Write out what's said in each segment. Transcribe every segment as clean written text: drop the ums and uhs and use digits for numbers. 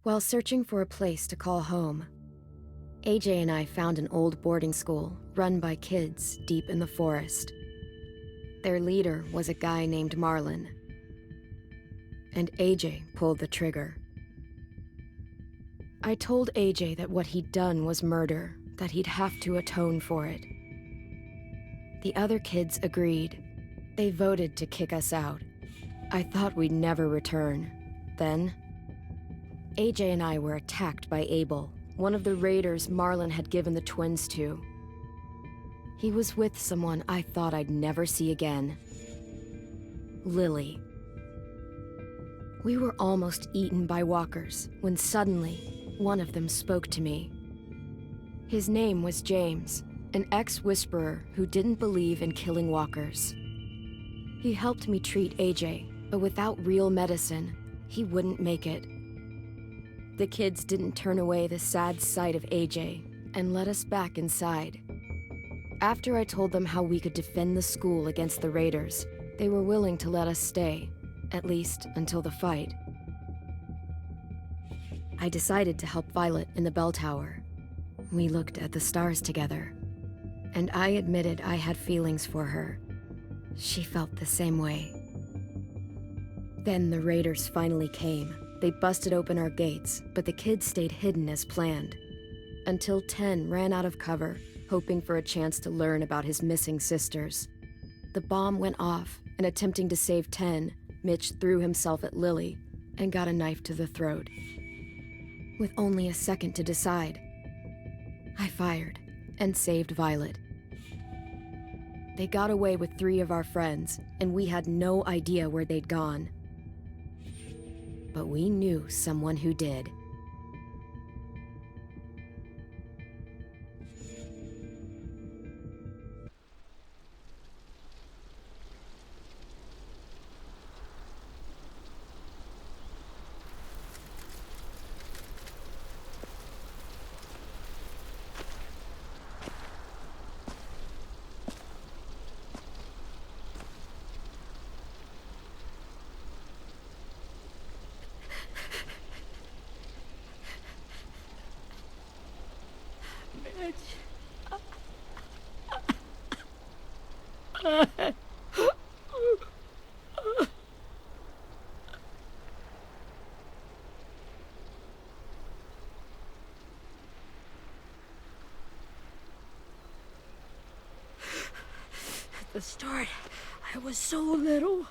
While searching for a place to call home, AJ and I found an old boarding school run by kids deep in the forest. Their leader was a guy named Marlon, and AJ pulled the trigger. I told AJ that what he'd done was murder, that he'd have to atone for it. The other kids agreed. They voted to kick us out. I thought we'd never return. Then, AJ and I were attacked by Abel, one of the raiders Marlon had given the twins to. He was with someone I thought I'd never see again. Lily. We were almost eaten by walkers when suddenly one of them spoke to me. His name was James, an ex-whisperer who didn't believe in killing walkers. He helped me treat AJ, but without real medicine, he wouldn't make it. The kids didn't turn away the sad sight of AJ and let us back inside. After I told them how we could defend the school against the raiders, they were willing to let us stay, at least until the fight. I decided to help Violet in the bell tower. We looked at the stars together, and I admitted I had feelings for her. She felt the same way. Then the raiders finally came. They busted open our gates, but the kids stayed hidden as planned. Until 10 ran out of cover, hoping for a chance to learn about his missing sisters. The bomb went off, and attempting to save 10, Mitch threw himself at Lily and got a knife to the throat. With only a second to decide, I fired and saved Violet. They got away with 3 of our friends, and we had no idea where they'd gone. But we knew someone who did. At the start, I was so little,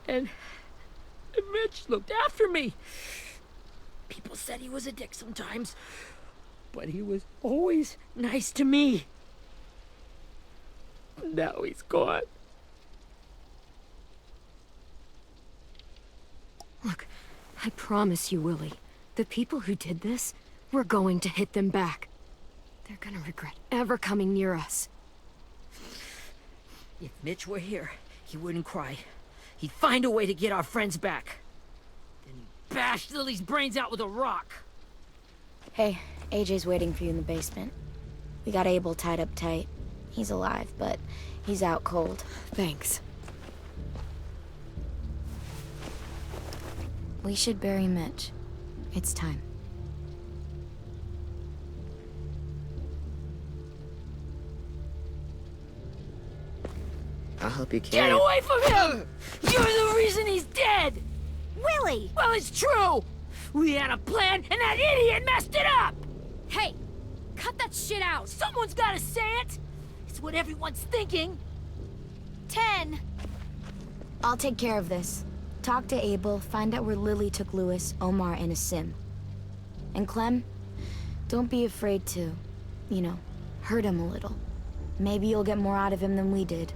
and Mitch looked after me. People said he was a dick sometimes, but he was always nice to me. Now he's gone. Look, I promise you, Willie, the people who did this, we're going to hit them back. They're gonna regret ever coming near us. If Mitch were here, he wouldn't cry. He'd find a way to get our friends back. Then he'd bash Lily's brains out with a rock. Hey, AJ's waiting for you in the basement. We got Abel tied up tight. He's alive, but he's out cold. Thanks. We should bury Mitch. It's time. I'll help you carry Get it. away from him! You're the reason he's dead! Willie! Well, it's true! We had a plan, and that idiot messed it up! Hey! Cut that shit out! Someone's gotta say it! It's what everyone's thinking! 10! I'll take care of this. Talk to Abel, find out where Lily took Lewis, Omar, and a sim. And Clem, don't be afraid to, hurt him a little. Maybe you'll get more out of him than we did.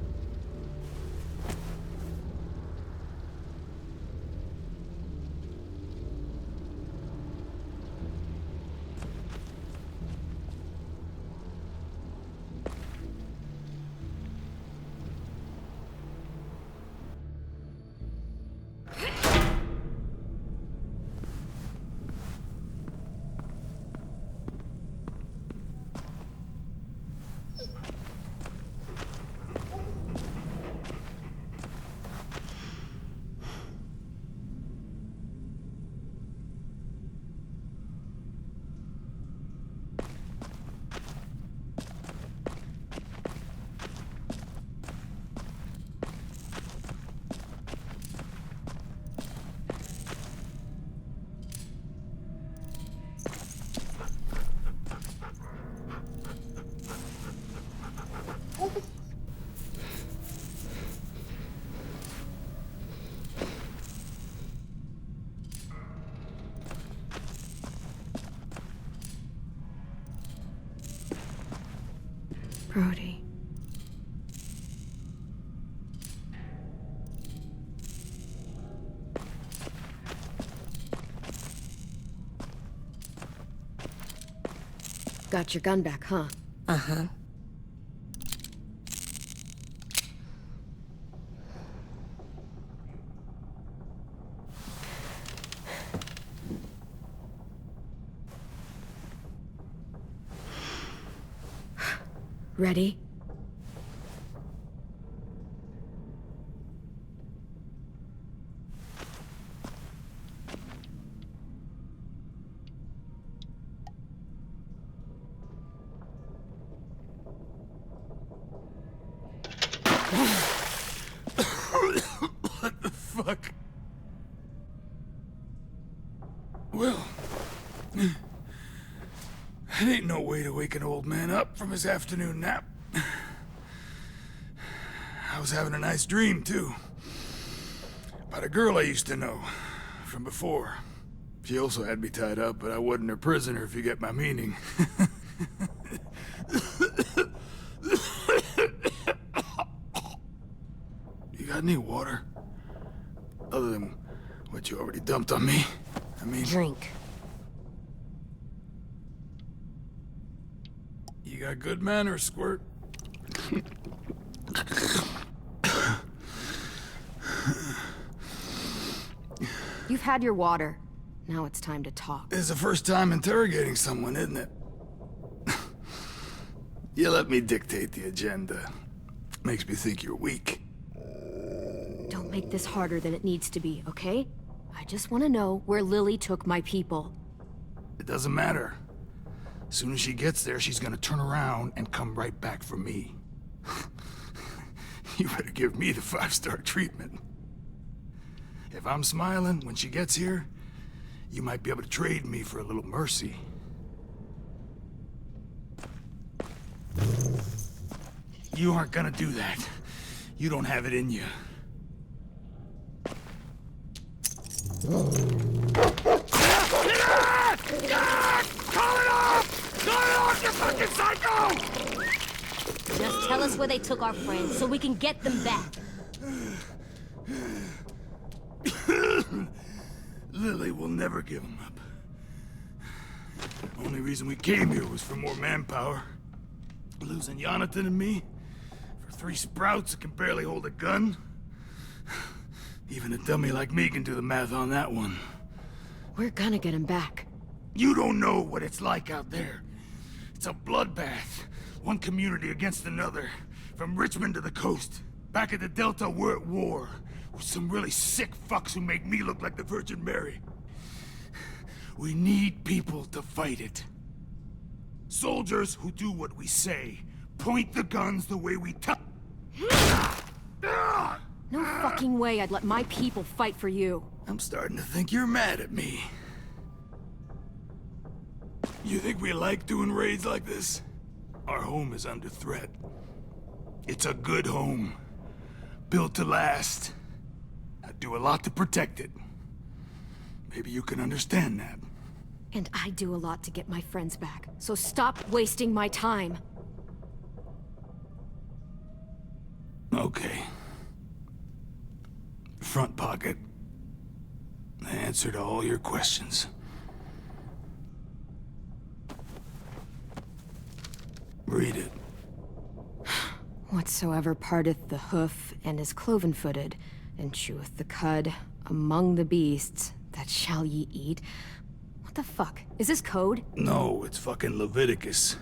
Brody. Got your gun back, huh? Uh-huh. Ready? What the fuck? Well, that ain't no way to wake an old man up from his afternoon nap. I was having a nice dream, too. About a girl I used to know from before. She also had me tied up, but I wasn't her prisoner, if you get my meaning. You got any water? Other than what you already dumped on me? I mean... Drink. You got good manners, Squirt. You've had your water. Now it's time to talk. It's the first time interrogating someone, isn't it? You let me dictate the agenda. Makes me think you're weak. Don't make this harder than it needs to be, okay? I just want to know where Lily took my people. It doesn't matter. As soon as she gets there, she's gonna turn around and come right back for me. You better give me the 5-star treatment. If I'm smiling when she gets here, you might be able to trade me for a little mercy. You aren't gonna do that. You don't have it in you. Call it off! Call it off, you fucking psycho! Just tell us where they took our friends so we can get them back. Lily will never give them up. Only reason we came here was for more manpower. Losing Jonathan and me for 3 sprouts that can barely hold a gun. Even a dummy like me can do the math on that one. We're gonna get him back. You don't know what it's like out there. It's a bloodbath. One community against another. From Richmond to the coast. Back at the Delta, we're at war. With some really sick fucks who make me look like the Virgin Mary. We need people to fight it. Soldiers who do what we say. Point the guns the way we tell. No fucking way I'd let my people fight for you. I'm starting to think you're mad at me. You think we like doing raids like this? Our home is under threat. It's a good home. Built to last. I'd do a lot to protect it. Maybe you can understand that. And I do a lot to get my friends back. So stop wasting my time. Okay. Front pocket. The answer to all your questions. Read it. Whatsoever parteth the hoof and is cloven-footed, and cheweth the cud among the beasts, that shall ye eat. What the fuck? Is this code? No, it's fucking Leviticus.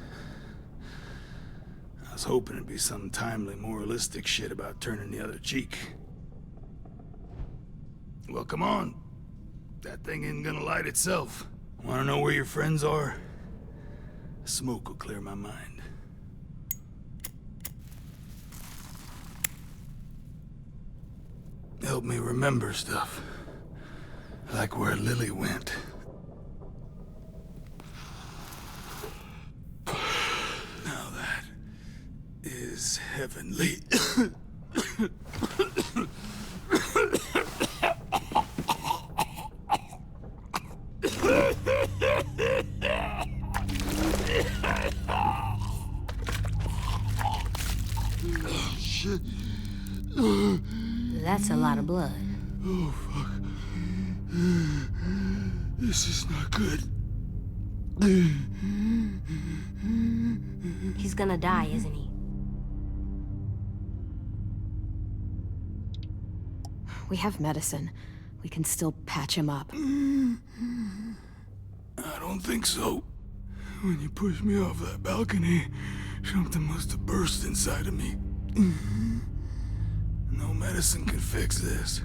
I was hoping it'd be some timely, moralistic shit about turning the other cheek. Well, come on. That thing ain't gonna light itself. Wanna know where your friends are? Smoke will clear my mind. Help me remember stuff. Like where Lily went. Now that is heavenly. That's a lot of blood. Oh, fuck. This is not good. He's gonna die, isn't he? We have medicine. We can still patch him up. I don't think so. When you pushed me off that balcony, something must have burst inside of me. No medicine can fix this.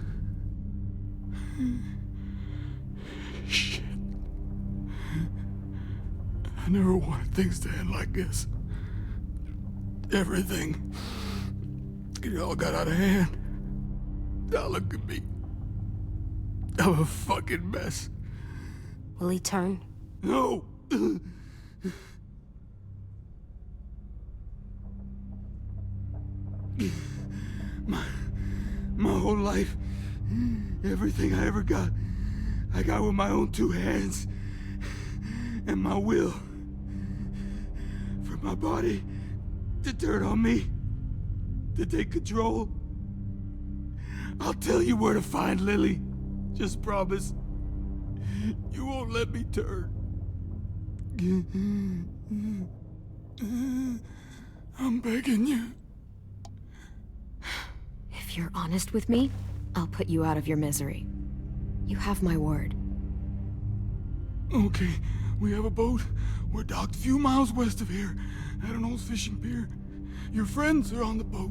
Shit. I never wanted things to end like this. Everything. It all got out of hand. Now look at me. I'm a fucking mess. Will he turn? No! My whole life, everything I ever got, I got with my own two hands and my will. For my body to turn on me, to take control. I'll tell you where to find Lily. Just promise. You won't let me turn. I'm begging you. If you're honest with me, I'll put you out of your misery. You have my word. Okay, we have a boat. We're docked a few miles west of here, at an old fishing pier. Your friends are on the boat.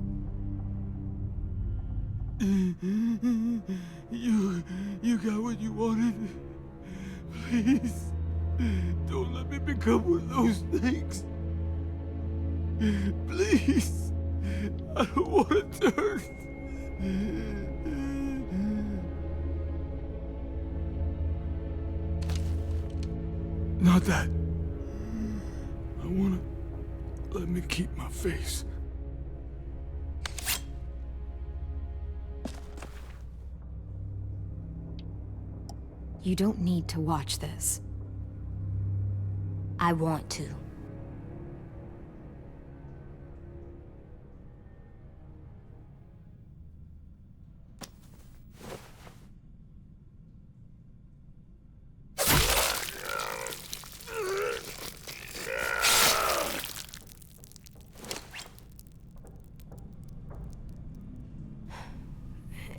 You got what you wanted. Please, don't let me become one of those things. Please, I don't want to turn. Not that. I wanna let me keep my face. You don't need to watch this. I want to.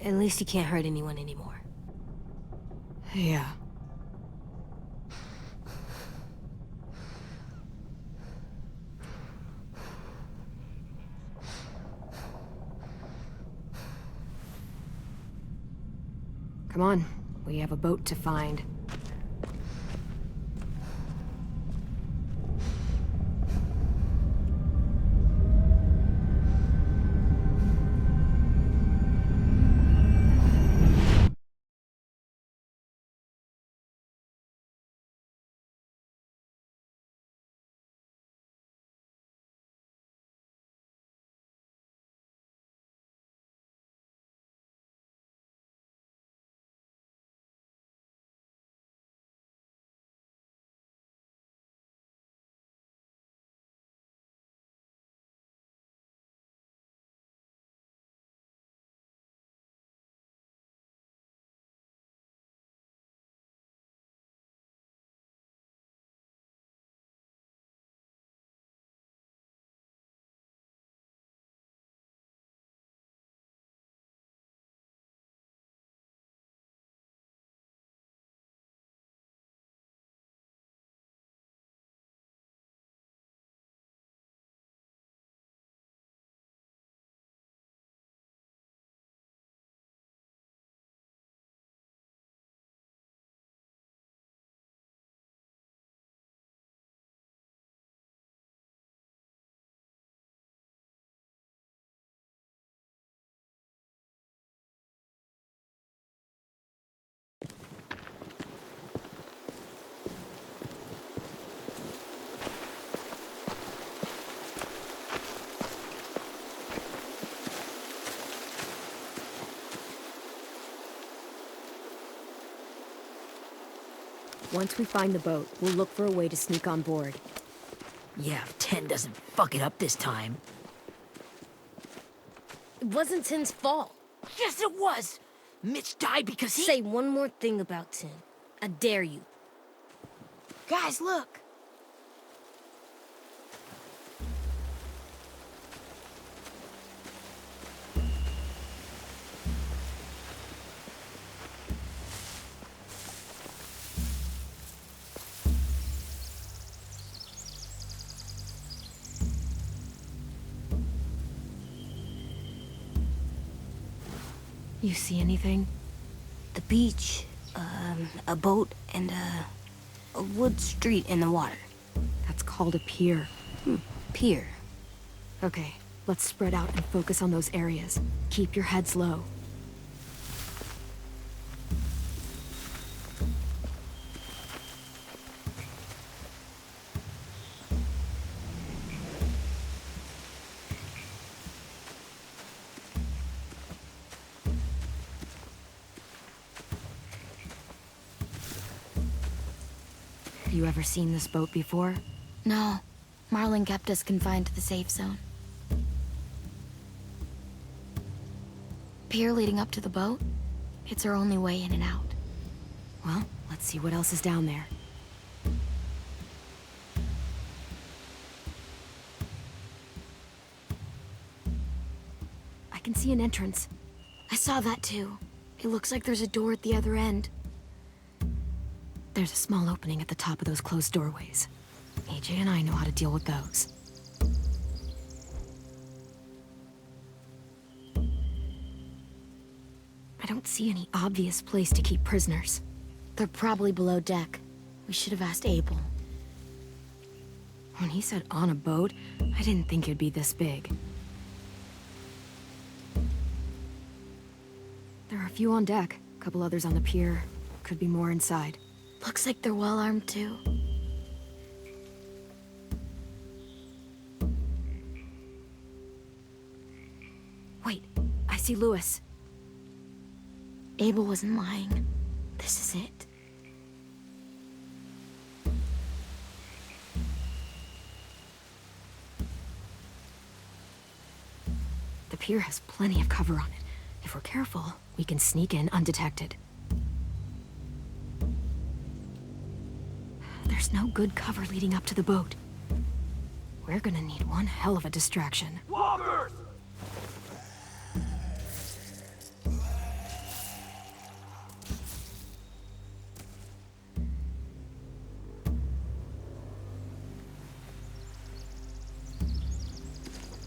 At least he can't hurt anyone anymore. Yeah. Come on, we have a boat to find. Once we find the boat, we'll look for a way to sneak on board. Yeah, if 10 doesn't fuck it up this time. It wasn't Tin's fault. Yes, it was! Mitch died because he... Say one more thing about Tin. I dare you. Guys, look. You see anything? The beach, a boat, and a wood street in the water. That's called a pier. Pier. Okay, let's spread out and focus on those areas. Keep your heads low. You ever seen this boat before? No. Marlin kept us confined to the safe zone. Pier leading up to the boat? It's our only way in and out. Well, let's see what else is down there. I can see an entrance. I saw that too. It looks like there's a door at the other end. There's a small opening at the top of those closed doorways. AJ and I know how to deal with those. I don't see any obvious place to keep prisoners. They're probably below deck. We should have asked Abel. When he said on a boat, I didn't think it'd be this big. There are a few on deck, a couple others on the pier. Could be more inside. Looks like they're well armed too. Wait, I see Lewis. Abel wasn't lying. This is it. The pier has plenty of cover on it. If we're careful, we can sneak in undetected. There's no good cover leading up to the boat. We're gonna need one hell of a distraction. Walkers!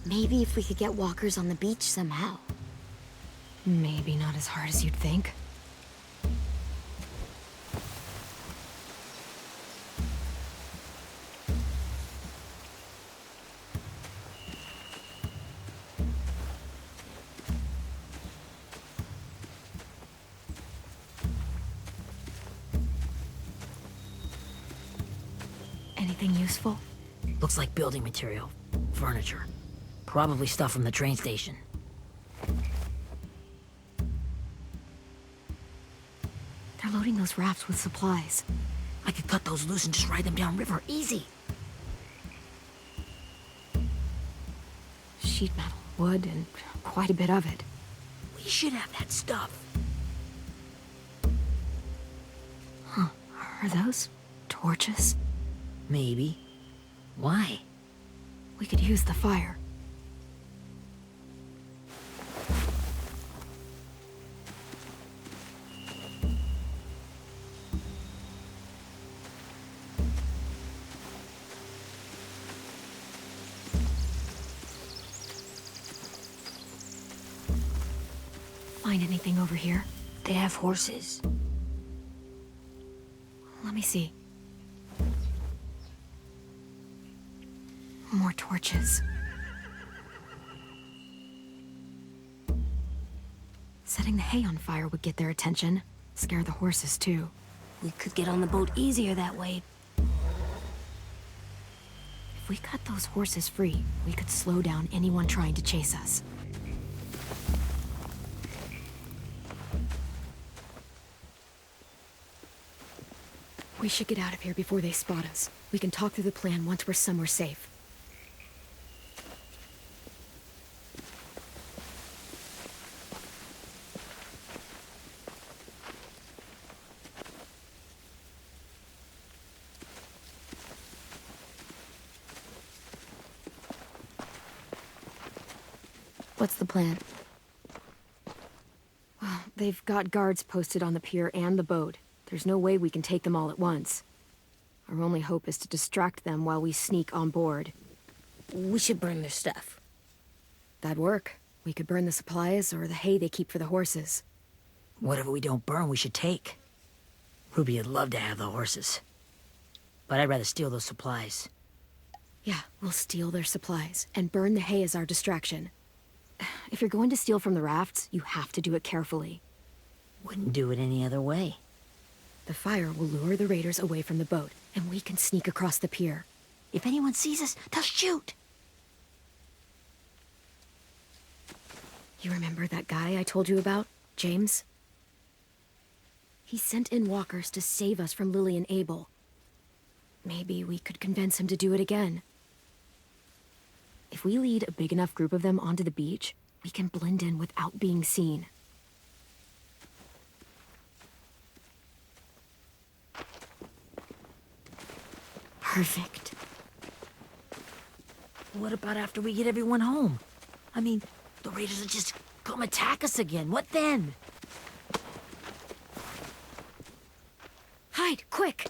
Maybe if we could get walkers on the beach somehow. Maybe not as hard as you'd think. Anything useful? Looks like building material. Furniture. Probably stuff from the train station. They're loading those rafts with supplies. I could cut those loose and just ride them downriver. Easy. Sheet metal, wood, and quite a bit of it. We should have that stuff. Huh. Are those torches? Maybe. Why? We could use the fire. Find anything over here? They have horses. Let me see. More torches. Setting the hay on fire would get their attention. Scare the horses, too. We could get on the boat easier that way. If we cut those horses free, we could slow down anyone trying to chase us. We should get out of here before they spot us. We can talk through the plan once we're somewhere safe. What's the plan? Well, they've got guards posted on the pier and the boat. There's no way we can take them all at once. Our only hope is to distract them while we sneak on board. We should burn their stuff. That'd work. We could burn the supplies or the hay they keep for the horses. Whatever we don't burn, we should take. Ruby would love to have the horses. But I'd rather steal those supplies. Yeah, we'll steal their supplies and burn the hay as our distraction. If you're going to steal from the rafts, you have to do it carefully. Wouldn't do it any other way. The fire will lure the raiders away from the boat, and we can sneak across the pier. If anyone sees us, they'll shoot. You remember that guy I told you about, James? He sent in walkers to save us from Lily and Abel. Maybe we could convince him to do it again. If we lead a big enough group of them onto the beach, we can blend in without being seen. Perfect. What about after we get everyone home? I mean, the raiders will just come attack us again. What then? Hide, quick!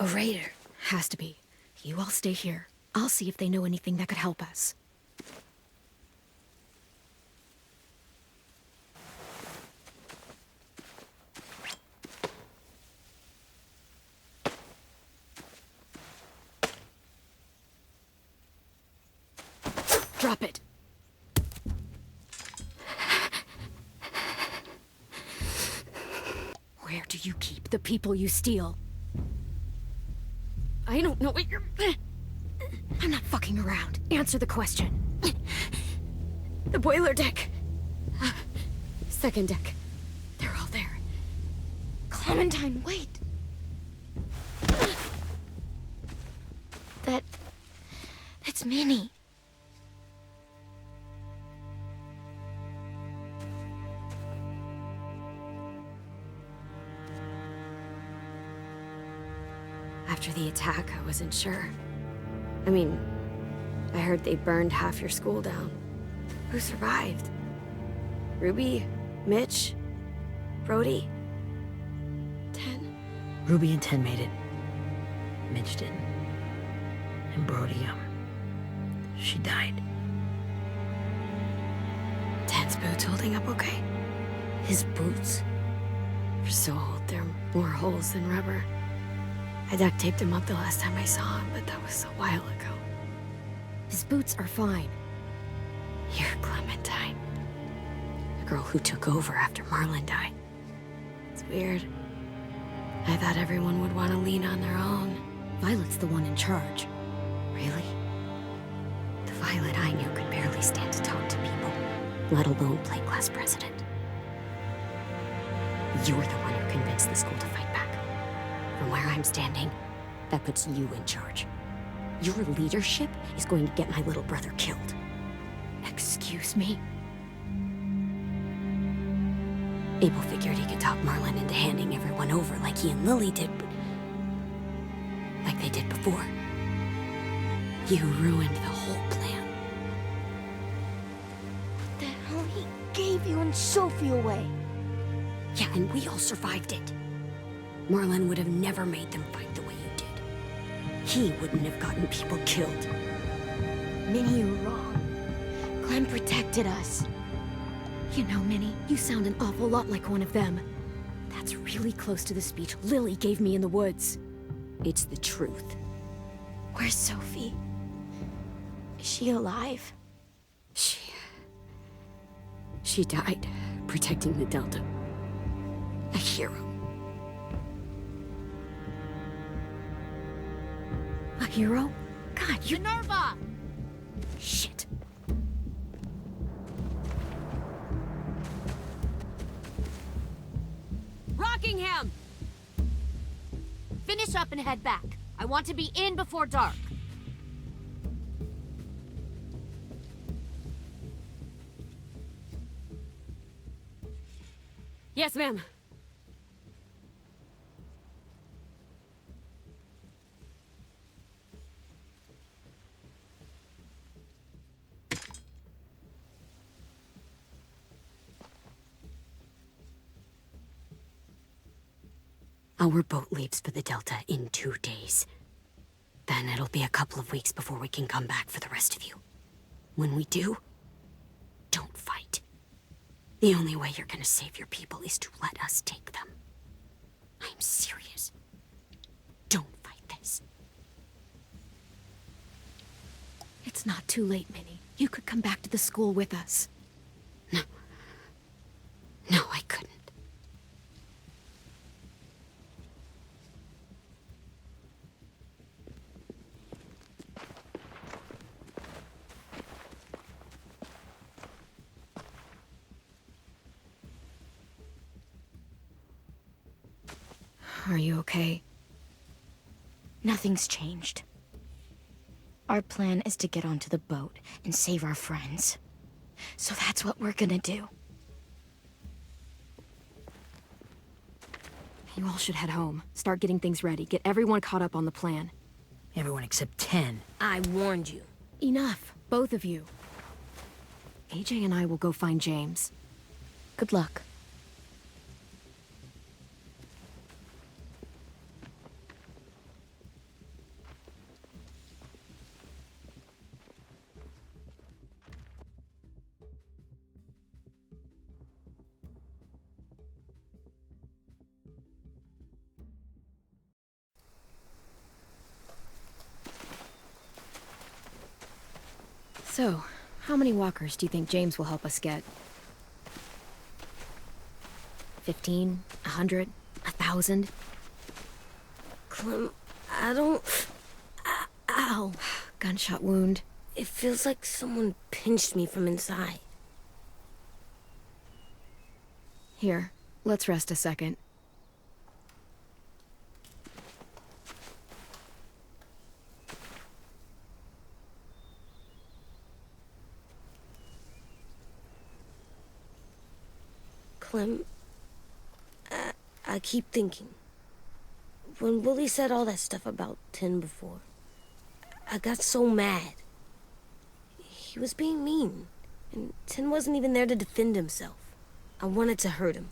A raider. Has to be. You all stay here. I'll see if they know anything that could help us. Drop it. Where do you keep the people you steal? I don't know what you're... I'm not fucking around. Answer the question. The boiler deck. Second deck. They're all there. Clementine, wait. That's Minnie. After the attack, I wasn't sure. I mean, I heard they burned half your school down. Who survived? Ruby? Mitch? Brody? 10? Ruby and 10 made it. Mitch didn't. And Brody, she died. 10's boots holding up okay? His boots? They're so old, there are more holes than rubber. I duct taped him up the last time I saw him, but that was a while ago. His boots are fine. You're Clementine. The girl who took over after Marlon died. It's weird. I thought everyone would want to lean on their own. Violet's the one in charge. Really? The Violet I knew could barely stand to talk to people, let alone play class president. You're the one who convinced the school to fight back. From where I'm standing, that puts you in charge. Your leadership is going to get my little brother killed. Excuse me? Abel figured he could talk Marlon into handing everyone over like he and Lily did, but... like they did before. You ruined the whole plan. The hell he gave you and Sophie away. Yeah, and we all survived it. Marlon would have never made them fight the way you did. He wouldn't have gotten people killed. Minnie, you're wrong. Clem protected us. You know, Minnie, you sound an awful lot like one of them. That's really close to the speech Lily gave me in the woods. It's the truth. Where's Sophie? Is she alive? She died protecting the Delta. A hero. A hero? God, you... Minerva! Shit. Rockingham! Finish up and head back. I want to be in before dark. Yes, ma'am. Our boat leaves for the Delta in 2 days. Then it'll be a couple of weeks before we can come back for the rest of you. When we do, don't fight. The only way you're gonna save your people is to let us take them. I'm serious. Don't fight this. It's not too late, Minnie. You could come back to the school with us. No. No, I couldn't. Are you okay? Nothing's changed. Our plan is to get onto the boat and save our friends. So that's what we're gonna do. You all should head home. Start getting things ready. Get everyone caught up on the plan. Everyone except 10. I warned you. Enough, both of you. AJ and I will go find James. Good luck. So, how many walkers do you think James will help us get? 15? 100? 1,000? Clem, I don't... Ow. Gunshot wound. It feels like someone pinched me from inside. Here, let's rest a second. Clem, I keep thinking. When Willie said all that stuff about 10 before, I got so mad. He was being mean, and 10 wasn't even there to defend himself. I wanted to hurt him.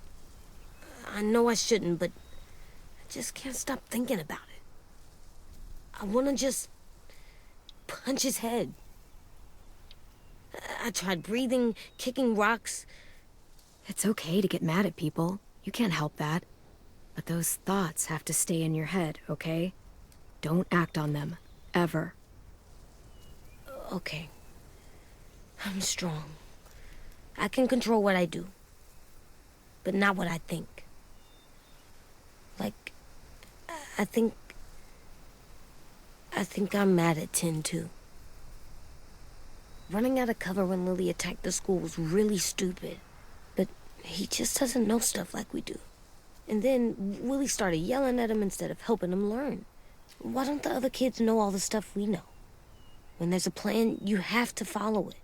I know I shouldn't, but I just can't stop thinking about it. I want to just punch his head. I tried breathing, kicking rocks. It's okay to get mad at people. You can't help that. But those thoughts have to stay in your head, okay? Don't act on them. Ever. Okay. I'm strong. I can control what I do. But not what I think. Like, I think I'm mad at 10 too. Running out of cover when Lily attacked the school was really stupid. But he just doesn't know stuff like we do. And then Willie started yelling at him instead of helping him learn. Why don't the other kids know all the stuff we know? When there's a plan, you have to follow it.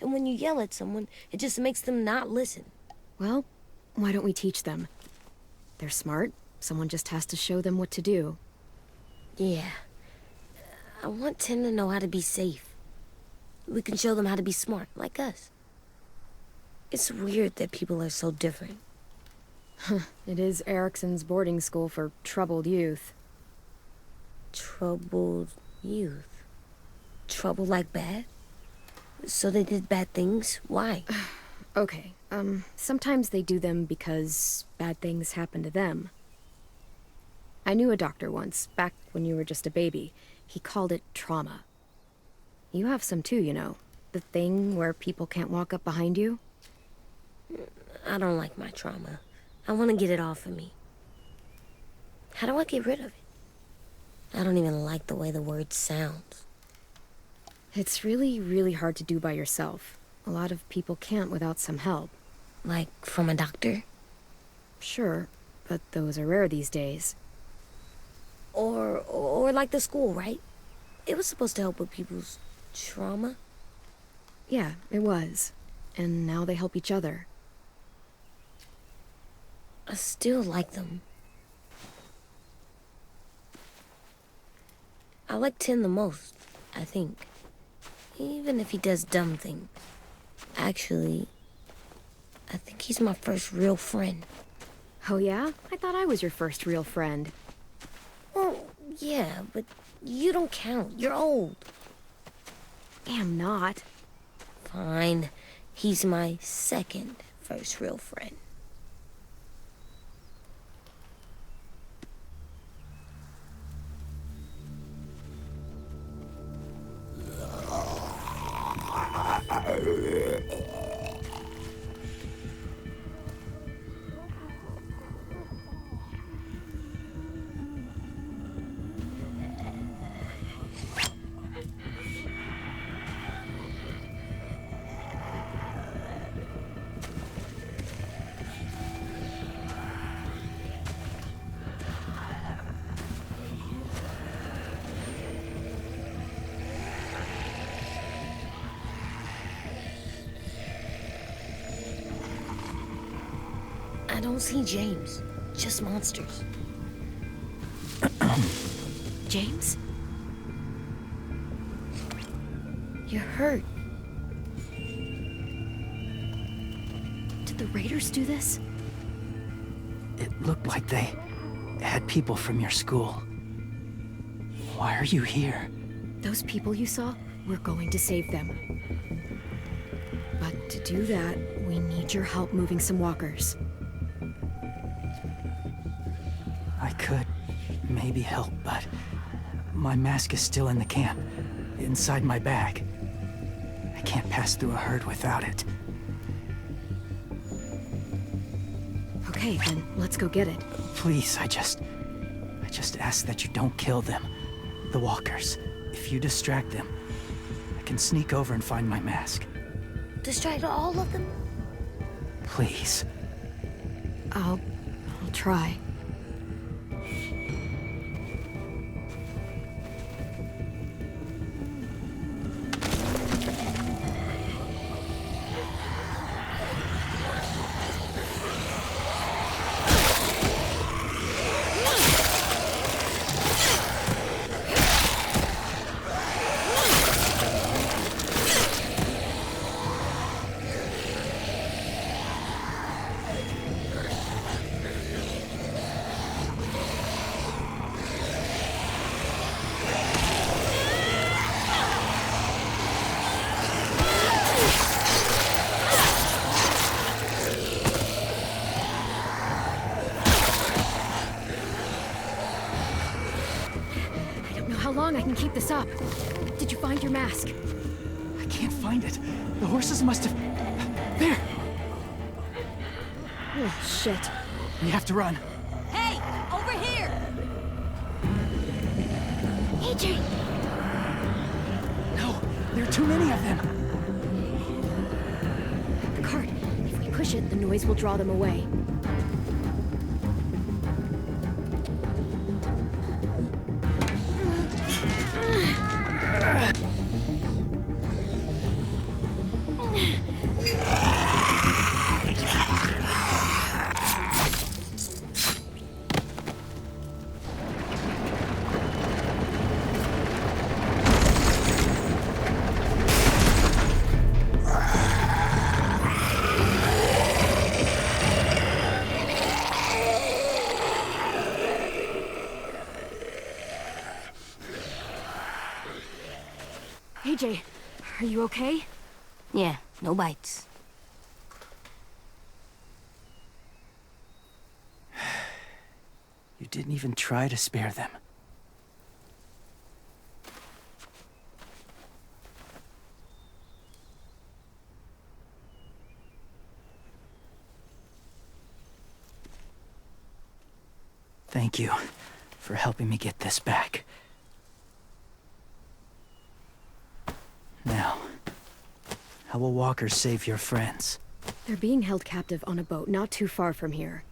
And when you yell at someone, it just makes them not listen. Well, why don't we teach them? They're smart. Someone just has to show them what to do. Yeah. I want 10 to know how to be safe. We can show them how to be smart, like us. It's weird that people are so different. It is Erickson's boarding school for troubled youth. Troubled youth? Trouble like bad? So they did bad things? Why? Okay, sometimes they do them because bad things happen to them. I knew a doctor once, back when you were just a baby. He called it trauma. You have some too, you know. The thing where people can't walk up behind you. I don't like my trauma. I want to get it off of me. How do I get rid of it? I don't even like the way the word sounds. It's really, really hard to do by yourself. A lot of people can't without some help. Like from a doctor? Sure, but those are rare these days. Or like the school, right? It was supposed to help with people's trauma. Yeah, it was. And now they help each other. I still like them. I like Tin the most, I think. Even if he does dumb things. Actually, I think he's my first real friend. Oh yeah? I thought I was your first real friend. Well, yeah, but you don't count. You're old. Am not. Fine. He's my second first real friend. I don't see James, just monsters. James? You're hurt. Did the raiders do this? It looked like they had people from your school. Why are you here? Those people you saw, we're going to save them. But to do that, we need your help moving some walkers. I could maybe help, but my mask is still in the camp, inside my bag. I can't pass through a herd without it. Okay, then let's go get it. Please, I just ask that you don't kill them. The walkers. If you distract them, I can sneak over and find my mask. Distract all of them? Please. I'll try. How long I can keep this up? Did you find your mask? I can't find it. The horses must have... There! Oh, shit. We have to run. Hey, over here! AJ! No, there are too many of them. The cart. If we push it, the noise will draw them away. AJ, are you okay? Yeah, no bites. You didn't even try to spare them. Thank you for helping me get this back. Now, how will walkers save your friends? They're being held captive on a boat not too far from here.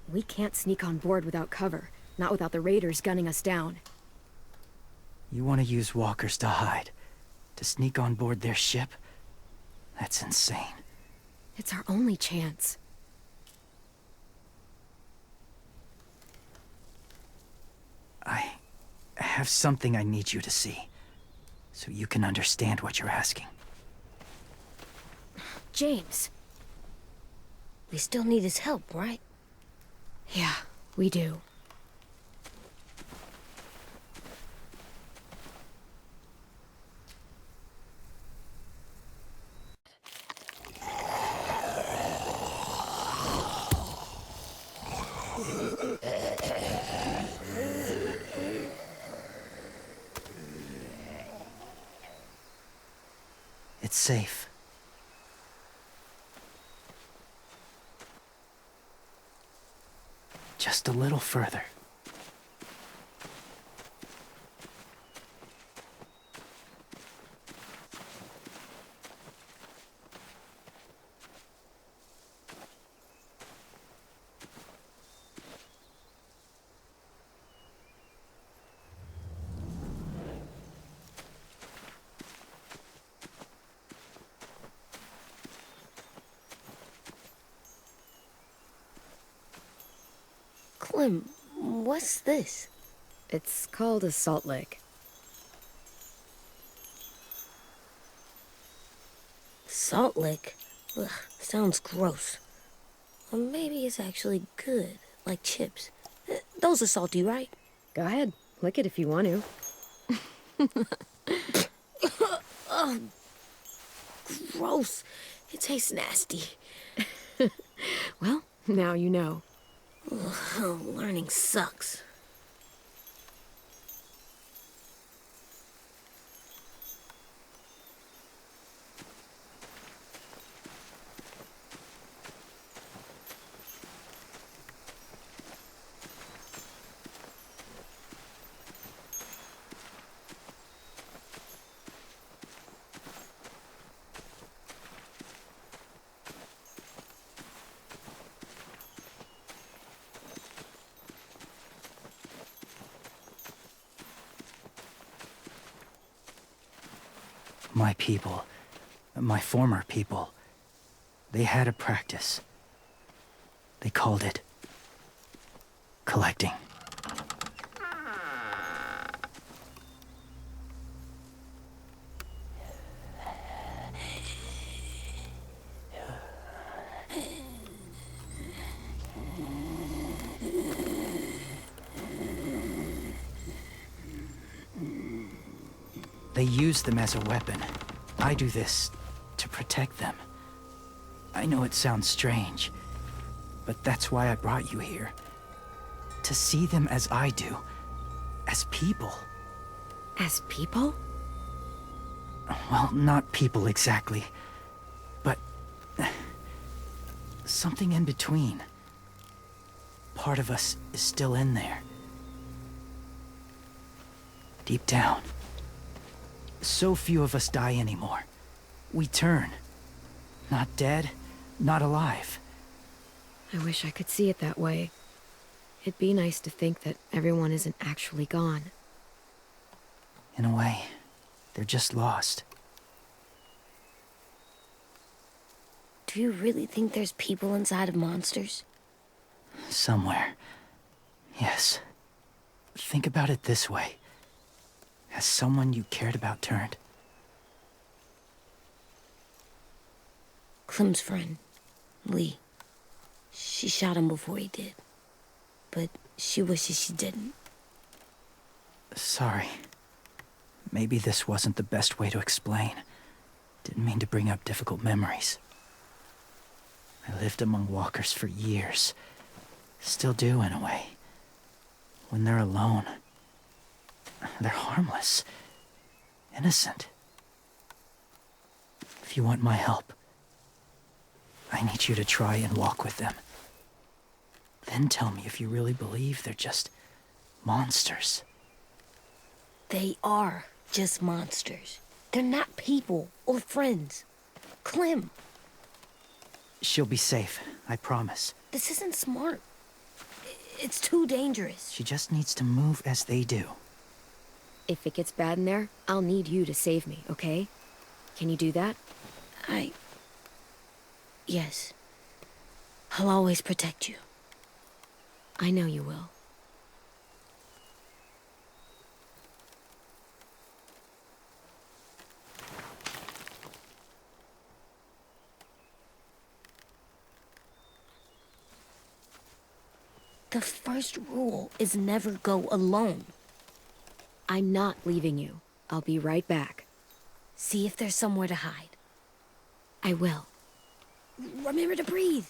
We can't sneak on board without cover, not without the raiders gunning us down. You want to use walkers to hide? To sneak on board their ship? That's insane. It's our only chance. have something I need you to see, so you can understand what you're asking. James. We still need his help, right? Yeah, we do. It's safe. Just a little further. Clem, what's this? It's called a salt lick. Salt lick? Ugh, sounds gross. Or maybe it's actually good, like chips. Those are salty, right? Go ahead, lick it if you want to. Ugh, gross. It tastes nasty. Well, now you know. Ugh, learning sucks. My people, my former people, they had a practice. They called it collecting. They use them as a weapon. I do this to protect them. I know it sounds strange, but that's why I brought you here. To see them as I do, as people. As people? Well, not people exactly, but something in between. Part of us is still in there. Deep down. So few of us die anymore. We turn. Not dead, not alive. I wish I could see it that way. It'd be nice to think that everyone isn't actually gone. In a way, they're just lost. Do you really think there's people inside of monsters? Somewhere. Yes. Think about it this way. Has someone you cared about turned? Clem's friend, Lee. She shot him before he did. But she wishes she didn't. Sorry. Maybe this wasn't the best way to explain. Didn't mean to bring up difficult memories. I lived among walkers for years. Still do, in a way. When they're alone, they're harmless. Innocent. If you want my help, I need you to try and walk with them. Then tell me if you really believe they're just monsters. They are just monsters. They're not people or friends. Clem, She'll be safe, I promise. this isn't smart. It's too dangerous. She just needs to move as they do. If it gets bad in there, I'll need you to save me, okay? Can you do that? Yes. I'll always protect you. I know you will. The first rule is never go alone. I'm not leaving you. I'll be right back. See if there's somewhere to hide. I will. Remember to breathe.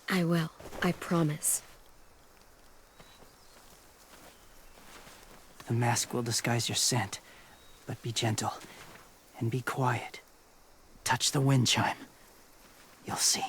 I will. I promise. The mask will disguise your scent, but be gentle and be quiet. Touch the wind chime. You'll see.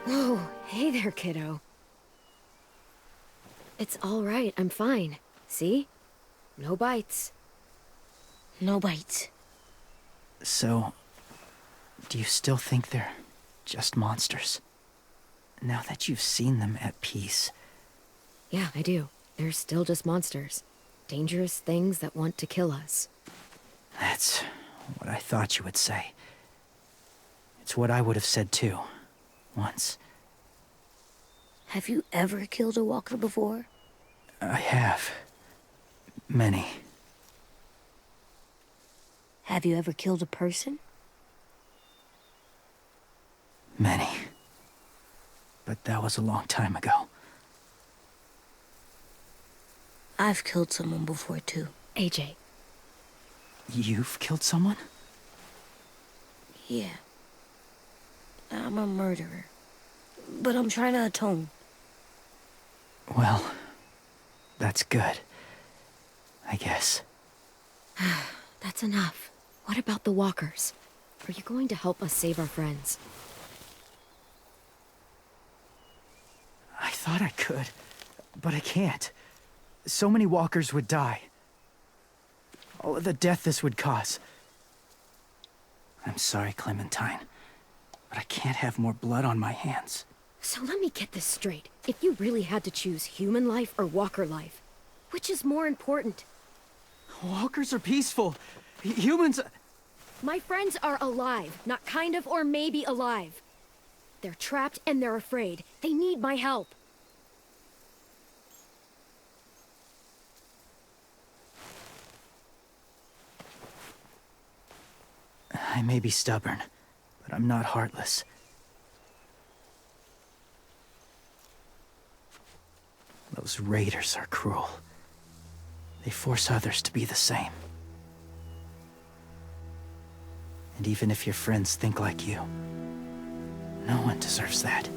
Whoa, hey there, kiddo. It's all right, I'm fine. See? No bites. No bites. So, do you still think they're just monsters? Now that you've seen them at peace. Yeah, I do. They're still just monsters. Dangerous things that want to kill us. That's what I thought you would say. It's what I would have said too. Once. Have you ever killed a walker before? I have. Many. Have you ever killed a person? Many. But that was a long time ago. I've killed someone before too. AJ. You've killed someone? Yeah. I'm a murderer. But I'm trying to atone. Well, that's good. I guess. That's enough. What about the walkers? Are you going to help us save our friends? I thought I could, but I can't. So many walkers would die. All of the death this would cause. I'm sorry, Clementine, but I can't have more blood on my hands. So let me get this straight. If you really had to choose human life or walker life, which is more important? Walkers are peaceful. Humans... My friends are alive, not kind of or maybe alive. They're trapped and they're afraid. They need my help. I may be stubborn, but I'm not heartless. The Those raiders are cruel. They force others to be the same. And even if your friends think like you, no one deserves that.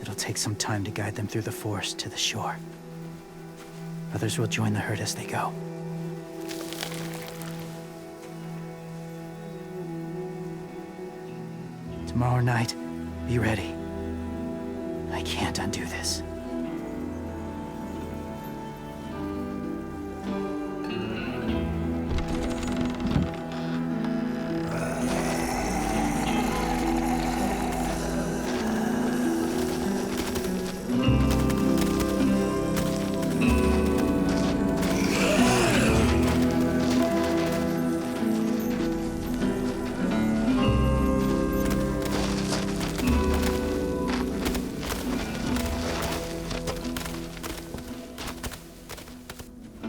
It'll take some time to guide them through the forest to the shore. Others will join the herd as they go. Tomorrow night, be ready. I can't undo this.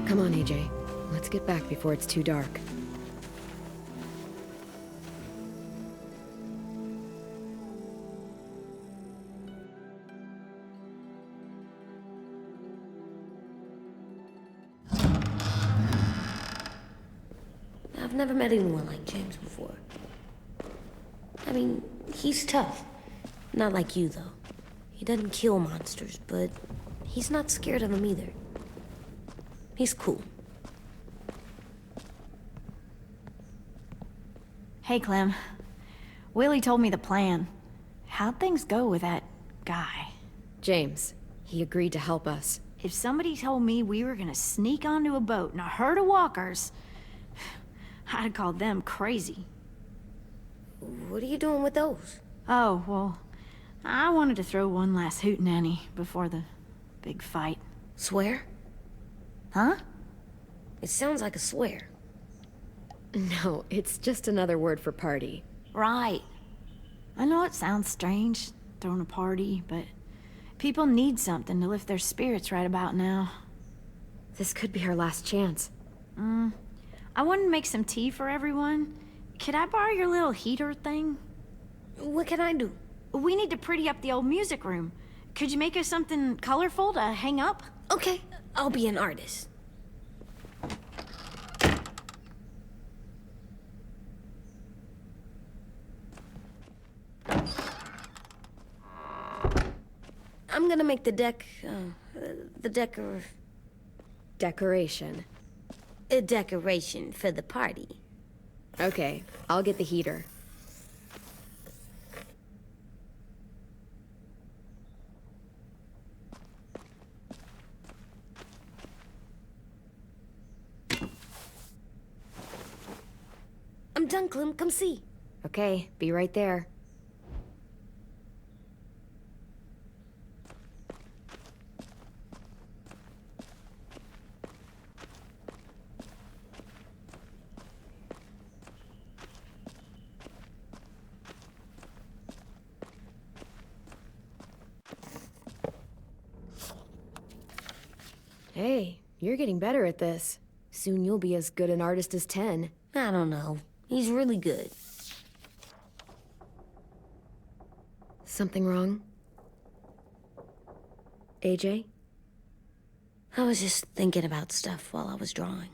Come on, AJ. Let's get back before it's too dark. I've never met anyone like James before. I mean, he's tough. Not like you, though. He doesn't kill monsters, but he's not scared of them either. He's cool. Hey, Clem. Willie told me the plan. How'd things go with that guy? James, he agreed to help us. If somebody told me we were gonna sneak onto a boat in a herd of walkers, I'd call them crazy. What are you doing with those? Oh, well, I wanted to throw one last hootenanny before the big fight. Swear? Huh? It sounds like a swear. No, it's just another word for party. Right. I know it sounds strange, throwing a party, but people need something to lift their spirits right about now. This could be our last chance. I wanted to make some tea for everyone. Could I borrow your little heater thing? What can I do? We need to pretty up the old music room. Could you make us something colorful to hang up? Okay, I'll be an artist. I'm gonna make the Decoration. a decoration for the party. Okay, I'll get the heater. I'm done, Clem. Come see. Okay, be right there. Hey, you're getting better at this. Soon you'll be as good an artist as 10. I don't know. He's really good. Something wrong? AJ? I was just thinking about stuff while I was drawing.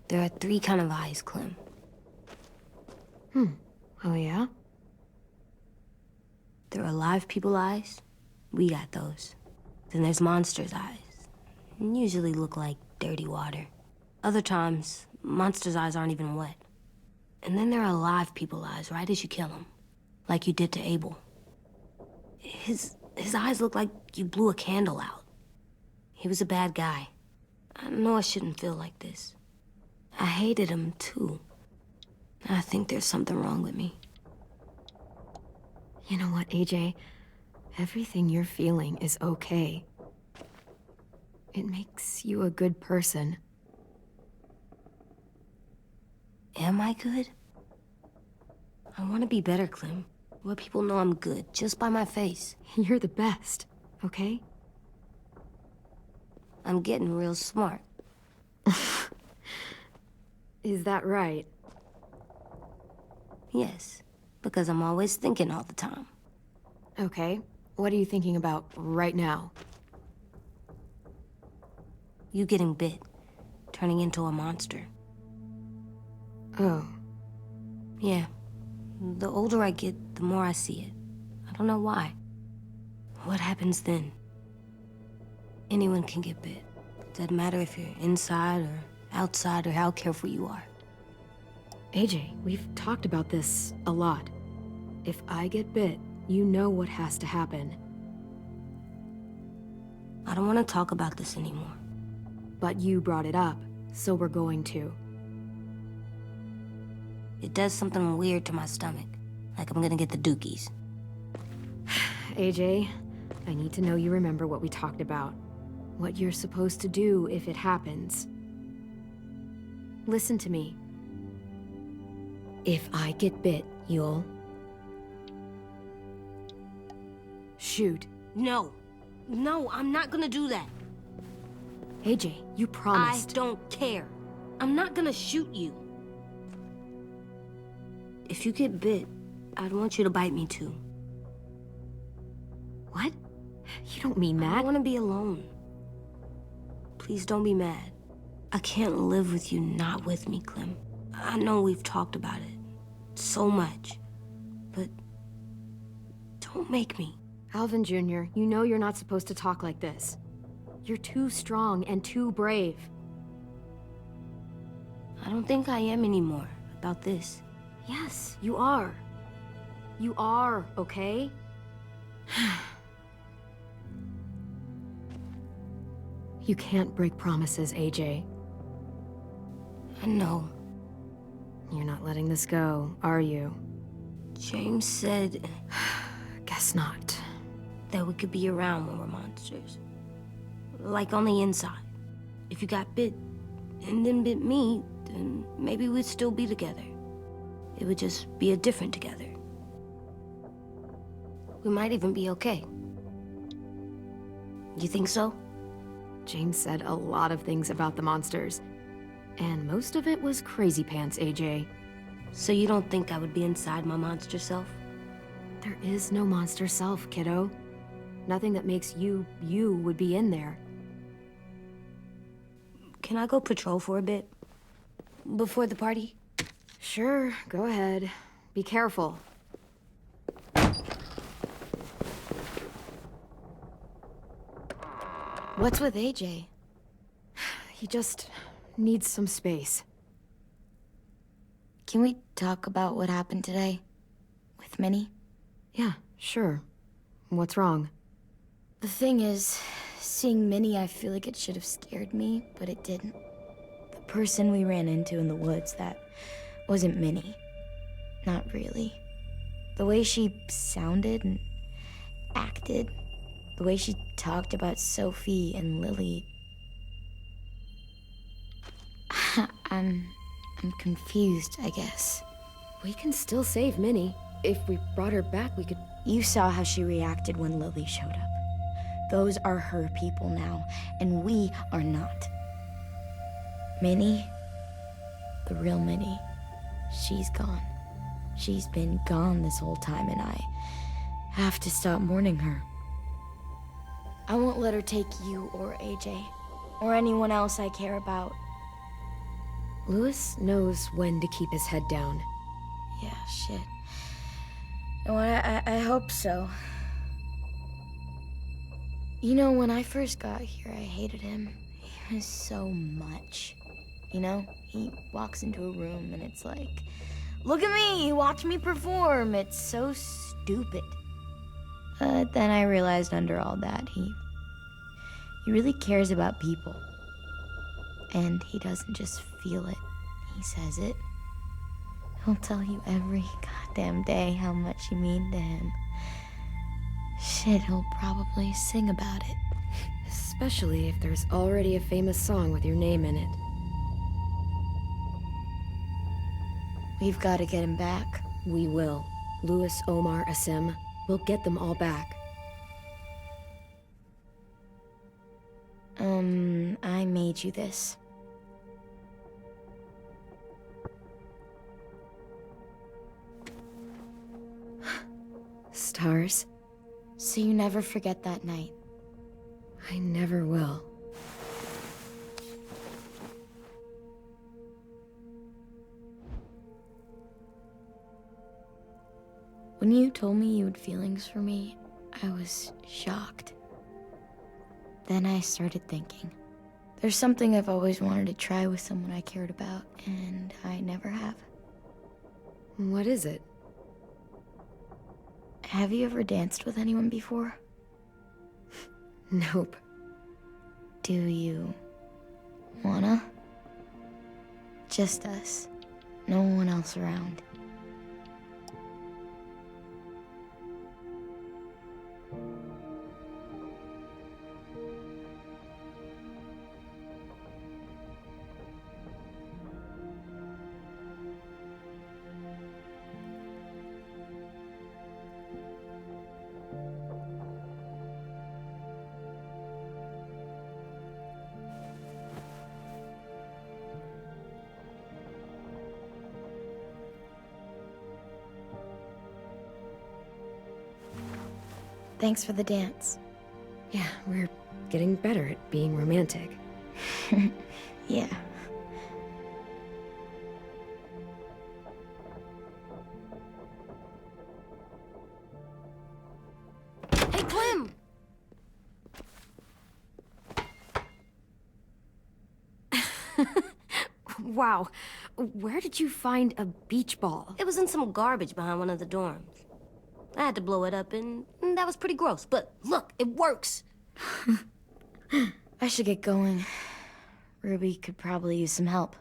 There are 3 kinds of eyes, Clem. Oh yeah? There are live people eyes. We got those. Then there's monsters' eyes. Usually look like dirty water. Other times, monsters' eyes aren't even wet. And then there are live people eyes right as you kill them. Like you did to Abel. His eyes look like you blew a candle out. He was a bad guy. I know I shouldn't feel like this. I hated him, too. I think there's something wrong with me. You know what, AJ? Everything you're feeling is okay. It makes you a good person. Am I good? I want to be better, Clem. Let people know I'm good, just by my face. You're the best, okay? I'm getting real smart. Is that right? Yes, because I'm always thinking all the time. Okay. What are you thinking about right now? You getting bit, turning into a monster. Oh. Yeah. The older I get, the more I see it. I don't know why. What happens then? Anyone can get bit. Doesn't matter if you're inside or outside or how careful you are. AJ, we've talked about this a lot. If I get bit, you know what has to happen. I don't want to talk about this anymore. But you brought it up, so we're going to. It does something weird to my stomach. Like I'm gonna get the dookies. AJ, I need to know you remember what we talked about. What you're supposed to do if it happens. Listen to me. If I get bit, you'll... shoot. No. No, I'm not gonna do that. AJ, you promised. I don't care. I'm not gonna shoot you. If you get bit, I'd want you to bite me too. What? You don't mean that. I want to be alone. Please don't be mad. I can't live with you not with me, Clem. I know we've talked about it so much, but don't make me. Alvin Jr., you know you're not supposed to talk like this. You're too strong and too brave. I don't think I am anymore about this. Yes, you are. You are, okay? You can't break promises, AJ. I know. You're not letting this go, are you? James said Guess not. that we could be around when we're monsters. Like on the inside. If you got bit and then bit me, then maybe we'd still be together. It would just be a different together. We might even be okay. You think so? James said a lot of things about the monsters. And most of it was crazy pants, AJ. So you don't think I would be inside my monster self? There is no monster self, kiddo. Nothing that makes you, you would be in there. Can I go patrol for a bit? Before the party? Sure, go ahead. Be careful. What's with AJ? He just needs some space. Can we talk about what happened today? With Minnie? Yeah, sure. What's wrong? The thing is, seeing Minnie, I feel like it should have scared me, but it didn't. The person we ran into in the woods, that wasn't Minnie. Not really. The way she sounded and acted, the way she talked about Sophie and Lily. I'm confused, I guess. We can still save Minnie. If we brought her back, we could... You saw how she reacted when Lily showed up. Those are her people now, and we are not. Minnie, the real Minnie, she's gone. She's been gone this whole time, and I have to stop mourning her. I won't let her take you or AJ, or anyone else I care about. Louis knows when to keep his head down. Yeah, shit. Well, I hope so. You know, when I first got here, I hated him. He was so much. You know, he walks into a room and it's like, look at me, watch me perform. It's so stupid. But then I realized under all that, he really cares about people. And he doesn't just feel it, he says it. He'll tell you every goddamn day how much you mean to him. Shit, he'll probably sing about it. Especially if there's already a famous song with your name in it. We've got to get him back. We will. Louis, Omar, Asim. We'll get them all back. I made you this. stars. So you never forget that night. I never will. When you told me you had feelings for me, I was shocked. Then I started thinking. There's something I've always wanted to try with someone I cared about, and I never have. What is it? Have you ever danced with anyone before? Nope. Do you wanna? Just us. No one else around. Thanks for the dance. Yeah, we're getting better at being romantic. Yeah. Hey, Clem! Wow. Where did you find a beach ball? It was in some garbage behind one of the dorms. I had to blow it up, and that was pretty gross. But look, it works. I should get going. Ruby could probably use some help.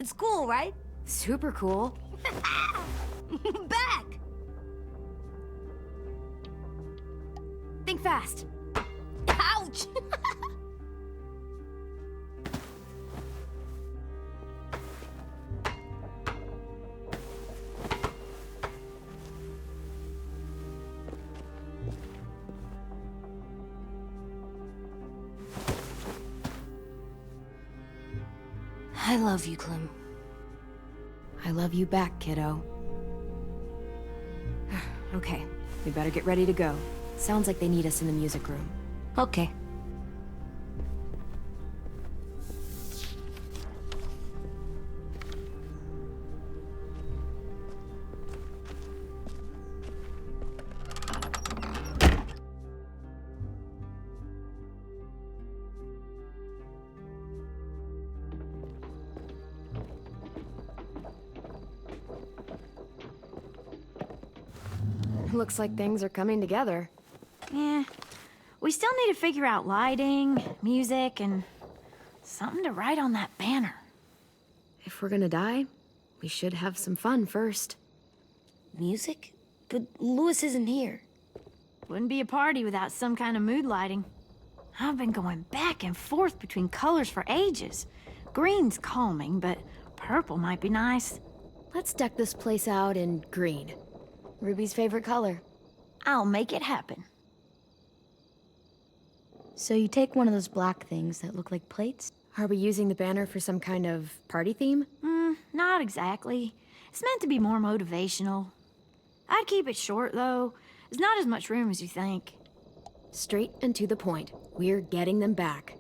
It's cool, right? Super cool. Back! Think fast. Ouch! I love you, Clem. I love you back, kiddo. Okay, we better get ready to go. Sounds like they need us in the music room. Okay. Looks like things are coming together. Yeah. We still need to figure out lighting, music, and something to write on that banner. If we're gonna die, we should have some fun first. Music? But Louis isn't here. Wouldn't be a party without some kind of mood lighting. I've been going back and forth between colors for ages. Green's calming, but purple might be nice. Let's deck this place out in green. Ruby's favorite color. I'll make it happen. So you take one of those black things that look like plates? Are we using the banner for some kind of party theme? Not exactly. It's meant to be more motivational. I'd keep it short, though. There's not as much room as you think. Straight and to the point. We're getting them back.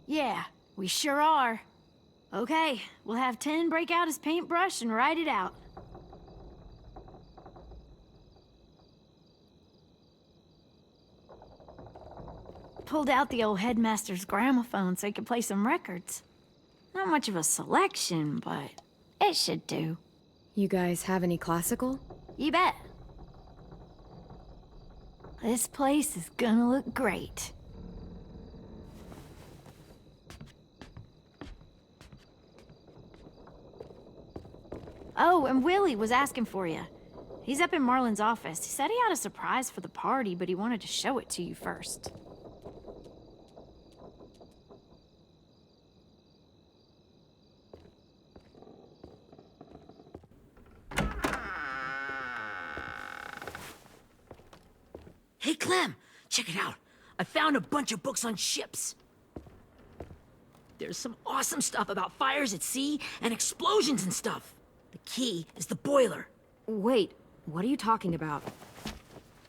Yeah, we sure are. Okay, we'll have 10 break out his paintbrush and write it out. Pulled out the old headmaster's gramophone so he could play some records. Not much of a selection, but it should do. You guys have any classical? You bet. This place is gonna look great. Oh, and Willie was asking for you. He's up in Marlin's office. He said he had a surprise for the party, but he wanted to show it to you first. Hey, Clem, check it out. I found a bunch of books on ships. there's some awesome stuff about fires at sea and explosions and stuff. The key is the boiler. Wait, what are you talking about?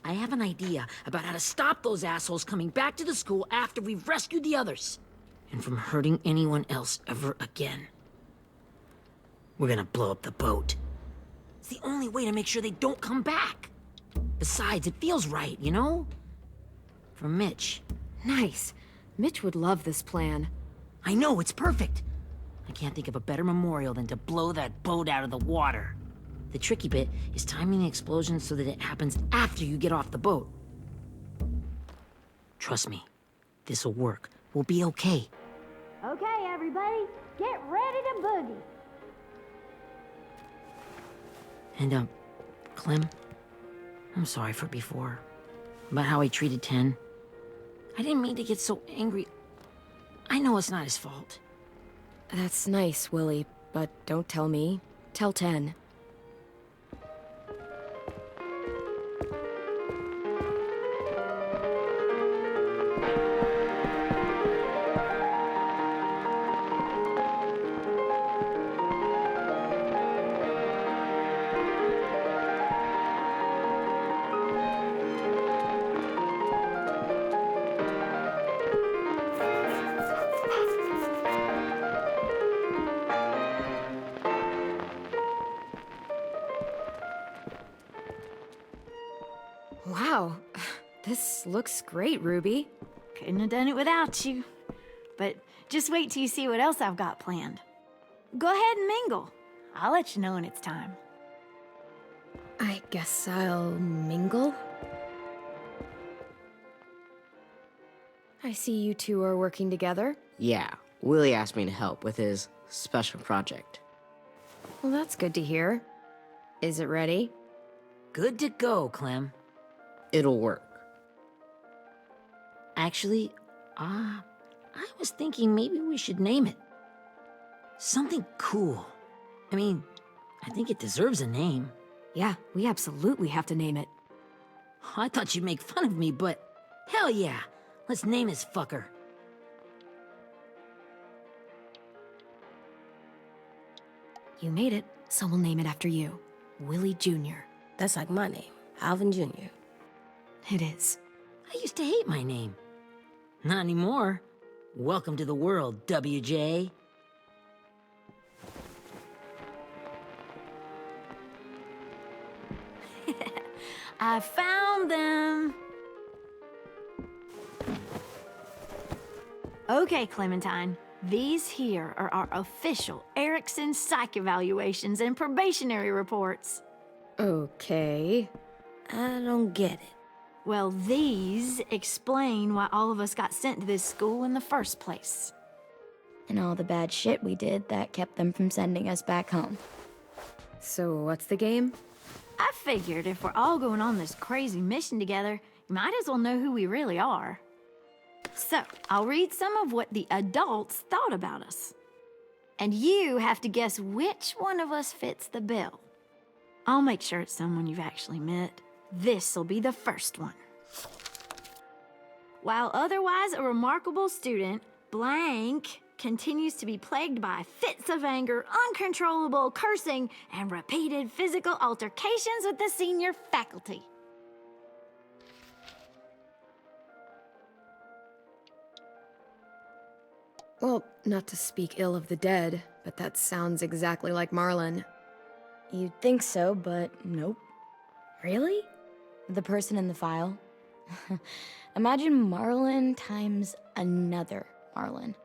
I have an idea about how to stop those assholes coming back to the school after we've rescued the others. And from hurting anyone else ever again. We're gonna blow up the boat. It's the only way to make sure they don't come back. Besides, it feels right, you know? For Mitch. Nice. Mitch would love this plan. I know, it's perfect. I can't think of a better memorial than to blow that boat out of the water. The tricky bit is timing the explosion so that it happens after you get off the boat. Trust me, this'll work. We'll be okay. Okay, everybody, get ready to boogie. And, Clem, I'm sorry for before. About how I treated Ten. I didn't mean to get so angry. I know it's not his fault. That's nice, Willie, but don't tell me. Tell 10. Wow, this looks great, Ruby. Couldn't have done it without you. But just wait till you see what else I've got planned. Go ahead and mingle. I'll let you know when it's time. I guess I'll mingle? I see you two are working together. Yeah, Willie asked me to help with his special project. Well, that's good to hear. Is it ready? Good to go, Clem. It'll work. Actually, I was thinking maybe we should name it. Something cool. I mean, I think it deserves a name. Yeah, we absolutely have to name it. I thought you'd make fun of me, but hell yeah. Let's name this fucker. You made it, so we'll name it after you. Willie Jr. That's like my name, Alvin Jr. It is. I used to hate my name. Not anymore. Welcome to the world, WJ. I found them. Okay, Clementine. These here are our official Erickson psych evaluations and probationary reports. Okay. I don't get it. Well, these explain why all of us got sent to this school in the first place. And all the bad shit we did that kept them from sending us back home. So what's the game? I figured if we're all going on this crazy mission together, you might as well know who we really are. So, I'll read some of what the adults thought about us. And you have to guess which one of us fits the bill. I'll make sure it's someone you've actually met. This'll be the first one. While otherwise a remarkable student, blank continues to be plagued by fits of anger, uncontrollable cursing, and repeated physical altercations with the senior faculty. Well, not to speak ill of the dead, but that sounds exactly like Marlon. You'd think so, but nope. Really? The person in the file. Imagine Marlon times another Marlon.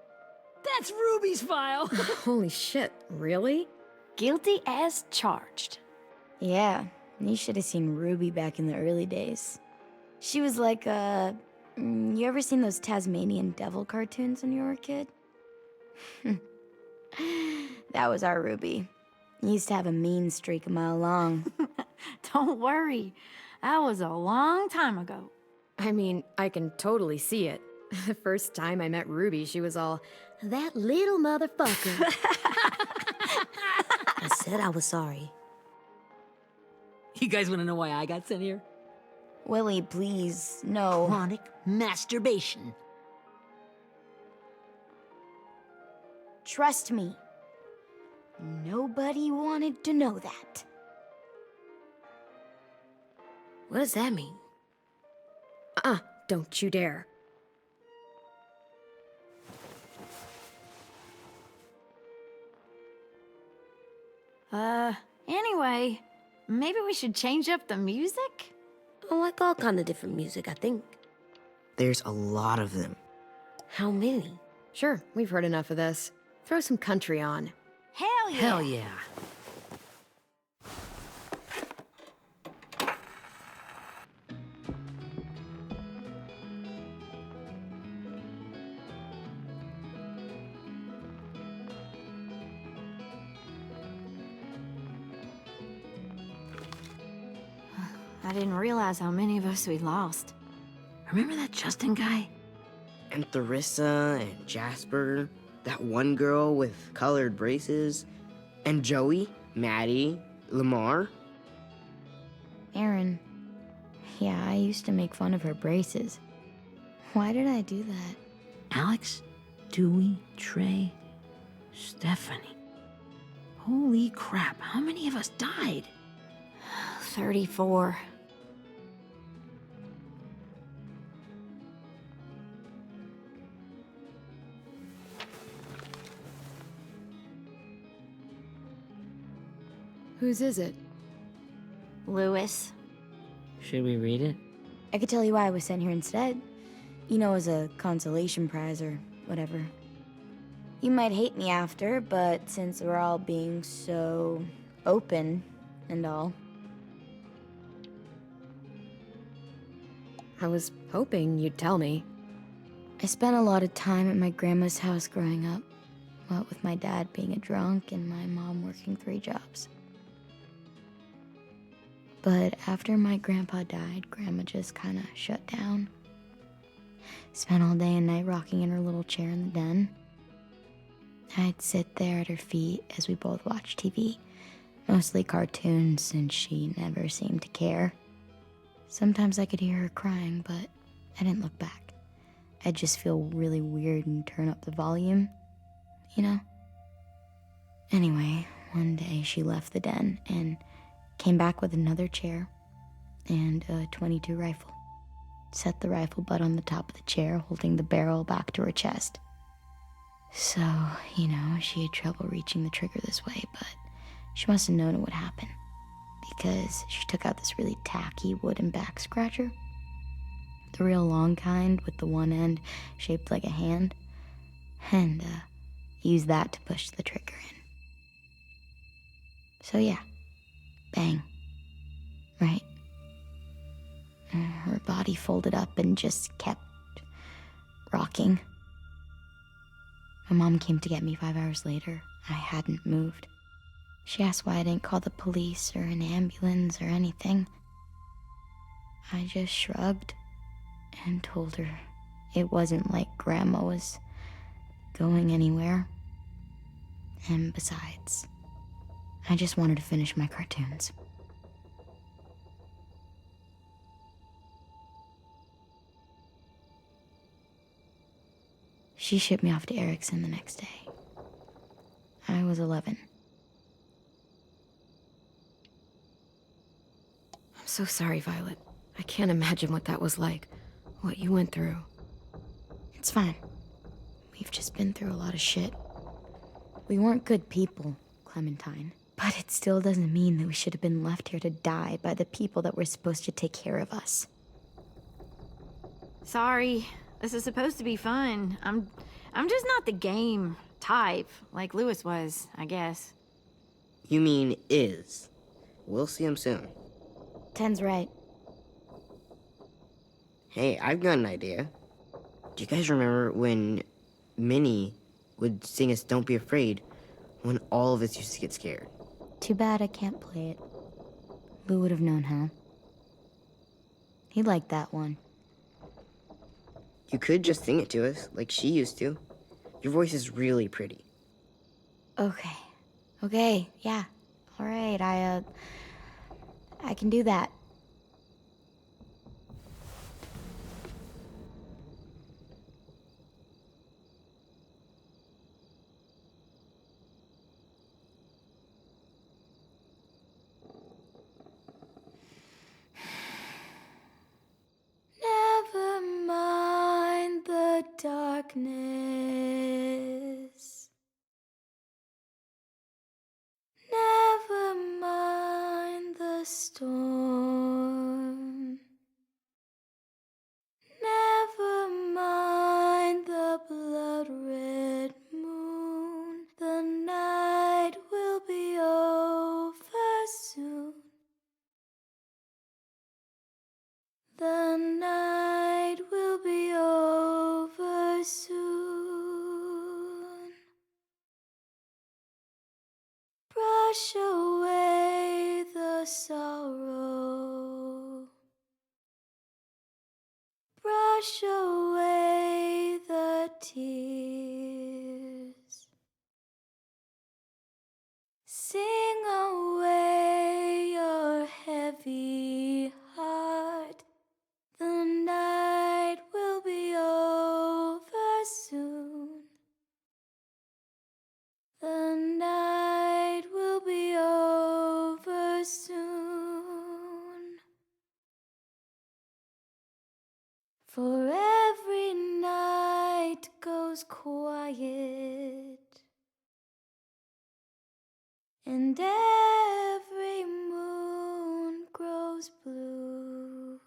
That's Ruby's file. Holy shit, really? Guilty as charged. Yeah, you should have seen Ruby back in the early days. She was like you ever seen those Tasmanian devil cartoons when you were a kid? That was our Ruby. He used to have a mean streak a mile long. Don't worry. That was a long time ago. I mean, I can totally see it. The first time I met Ruby, she was all, "That little motherfucker." I said I was sorry. You guys want to know why I got sent here? Willie, please, no. Chronic masturbation. Trust me. Nobody wanted to know that. What does that mean? Don't you dare. Anyway, maybe we should change up the music? I like all kind of different music, I think. There's a lot of them. How many? Sure, we've heard enough of this. Throw some country on. Hell yeah! Hell yeah. I didn't realize how many of us we lost. Remember that Justin guy? And Theresa and Jasper, that one girl with colored braces, and Joey, Maddie, Lamar. Aaron. Yeah, I used to make fun of her braces. Why did I do that? Alex, Dewey, Trey, Stephanie. Holy crap, how many of us died? 34. Whose is it? Lewis. Should we read it? I could tell you why I was sent here instead. You know, as a consolation prize or whatever. You might hate me after, but since we're all being so open and all. I was hoping you'd tell me. I spent a lot of time at my grandma's house growing up. What with my dad being a drunk and my mom working 3 jobs. But after my grandpa died, Grandma just kind of shut down. Spent all day and night rocking in her little chair in the den. I'd sit there at her feet as we both watched TV. Mostly cartoons, since she never seemed to care. Sometimes I could hear her crying, but I didn't look back. I'd just feel really weird and turn up the volume, you know? Anyway, one day she left the den and came back with another chair and a .22 rifle. Set the rifle butt on the top of the chair, holding the barrel back to her chest. So, you know, she had trouble reaching the trigger this way, but she must have known it would happen, because she took out this really tacky wooden back scratcher. The real long kind with the one end shaped like a hand, and used that to push the trigger in. So yeah. Bang. Right. Her body folded up and just kept rocking. My mom came to get me 5 hours later. I hadn't moved. She asked why I didn't call the police or an ambulance or anything. I just shrugged and told her it wasn't like Grandma was going anywhere. And besides, I just wanted to finish my cartoons. She shipped me off to Erickson the next day. I was 11. I'm so sorry, Violet. I can't imagine what that was like. What you went through. It's fine. We've just been through a lot of shit. We weren't good people, Clementine. But it still doesn't mean that we should have been left here to die by the people that were supposed to take care of us. Sorry. This is supposed to be fun. I'm just not the game type, like Lewis was, I guess. You mean is. We'll see him soon. Ten's right. Hey, I've got an idea. Do you guys remember when Minnie would sing us Don't Be Afraid when all of us used to get scared? Too bad I can't play it. Lou would have known how. He liked that one. You could just sing it to us, like she used to. Your voice is really pretty. Okay, yeah. All right, I can do that. storm. Never mind the blood-red moon. The night will be over soon. The night will be over soon. Brush away the sorrow. Brush away the tears. Sing away your heavy heart. The night will be over soon. The night will be over soon. For every night goes quiet, and every moon grows blue.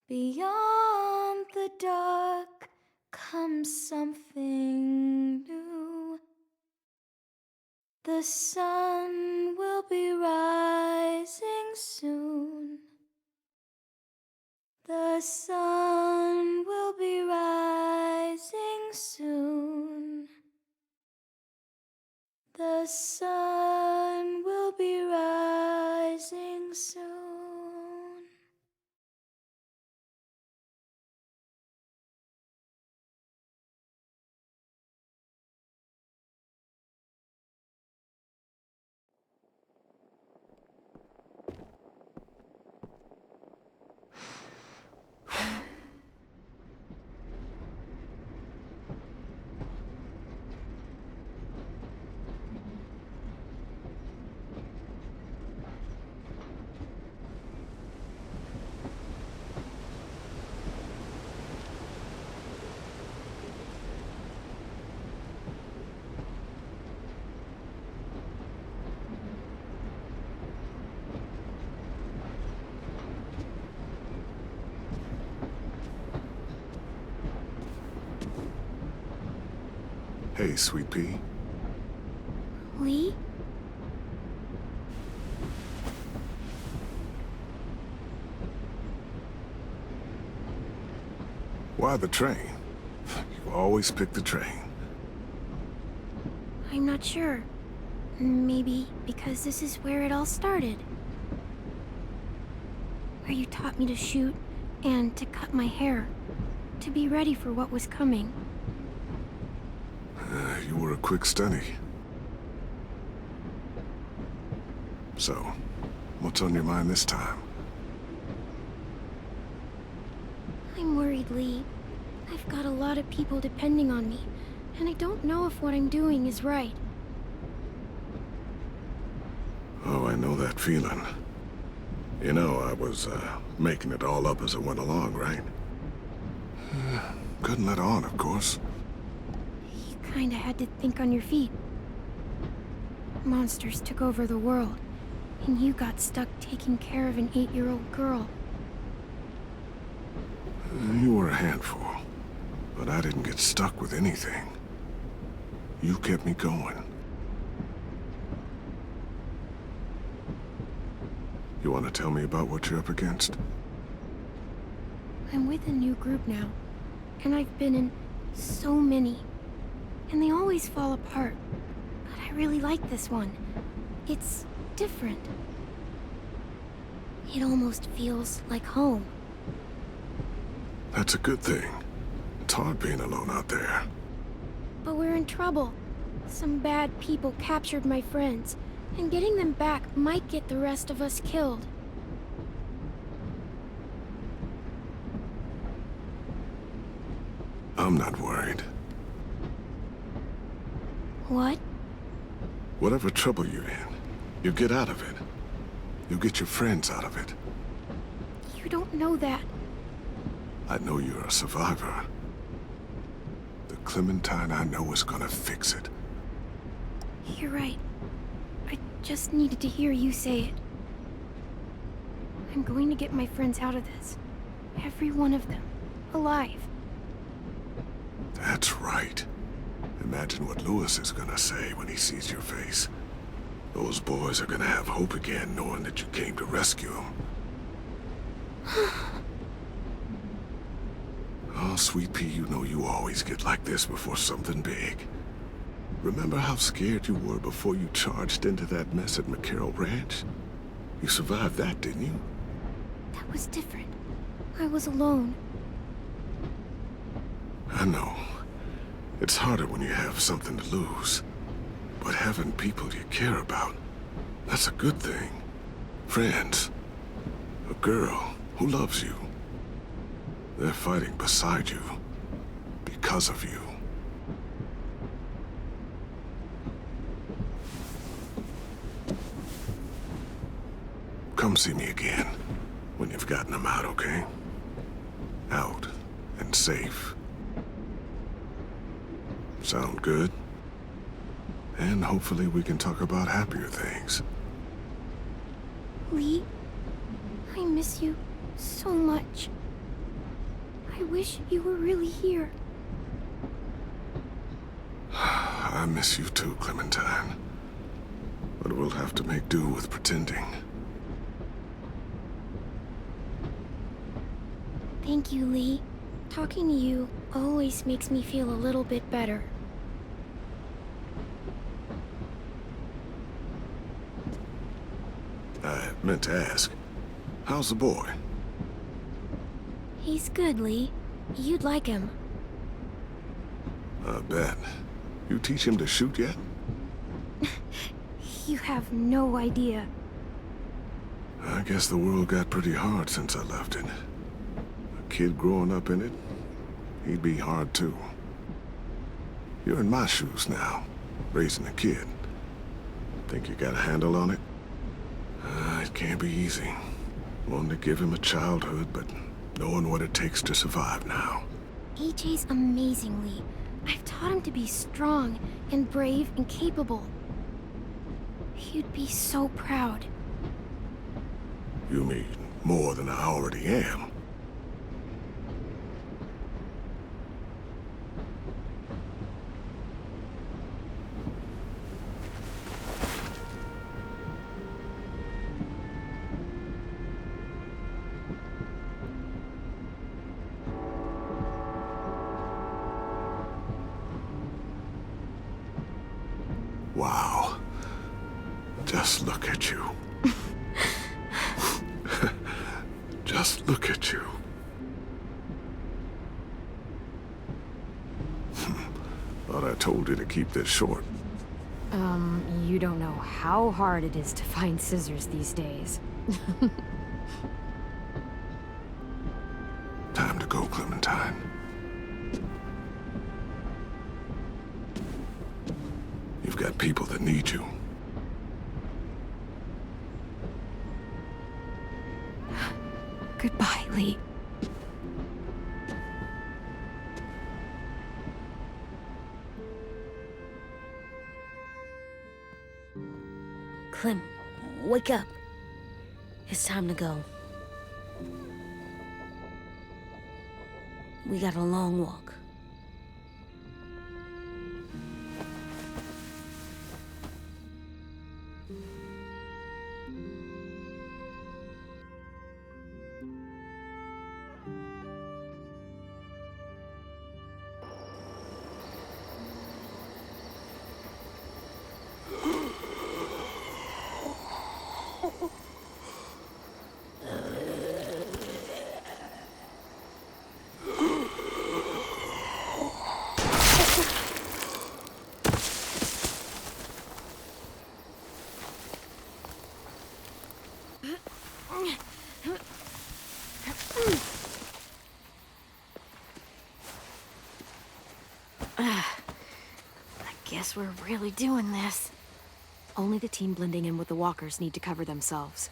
Beyond the dark comes something new. The sun will be rising soon. The sun will be rising soon. The sun will be rising soon. Hey, Sweet Pea. Lee? Why the train? You always pick the train. I'm not sure. Maybe because this is where it all started. Where you taught me to shoot and to cut my hair. To be ready for what was coming. You were a quick study. So, what's on your mind this time? I'm worried, Lee. I've got a lot of people depending on me, and I don't know if what I'm doing is right. Oh, I know that feeling. You know, I was, making it all up as I went along, right? Couldn't let on, of course. You kinda had to think on your feet. Monsters took over the world, and you got stuck taking care of an 8-year-old girl. You were a handful, but I didn't get stuck with anything. You kept me going. You want to tell me about what you're up against? I'm with a new group now, and I've been in so many, and they always fall apart. But I really like this one. It's different. It almost feels like home. That's a good thing. It's hard being alone out there. But we're in trouble. Some bad people captured my friends, and getting them back might get the rest of us killed. I'm not worried. What? Whatever trouble you're in, you get out of it. You get your friends out of it. You don't know that. I know you're a survivor. The Clementine I know is gonna fix it. You're right. I just needed to hear you say it. I'm going to get my friends out of this. Every one of them. Alive. That's right. Imagine what Lewis is gonna say when he sees your face. Those boys are gonna have hope again, knowing that you came to rescue them. Oh, Sweet Pea, you know you always get like this before something big. Remember how scared you were before you charged into that mess at McCarroll Ranch? You survived that, didn't you? That was different. I was alone. I know. It's harder when you have something to lose. But having people you care about, that's a good thing. Friends. A girl who loves you. They're fighting beside you. Because of you. Come see me again when you've gotten them out, okay? Out and safe. Sound good? And hopefully we can talk about happier things. Lee, I miss you so much. I wish you were really here. I miss you too, Clementine. But we'll have to make do with pretending. Thank you, Lee. Talking to you always makes me feel a little bit better. I meant to ask, how's the boy? He's good, Lee. You'd like him. I bet. You teach him to shoot yet? You have no idea. I guess the world got pretty hard since I left it. A kid growing up in it, he'd be hard too. You're in my shoes now, raising a kid. Think you got a handle on it? It can't be easy. Wanting to give him a childhood, but knowing what it takes to survive now. AJ's amazing, Lee. I've taught him to be strong and brave and capable. He'd be so proud. You mean more than I already am? Wow. Just look at you. Just look at you. Thought I told you to keep this short. You don't know how hard it is to find scissors these days. Time to go, Clementine. You've got people that need you. Goodbye, Lee. Clem, wake up. It's time to go. We got a long walk. Guess we're really doing this. Only the team blending in with the walkers need to cover themselves.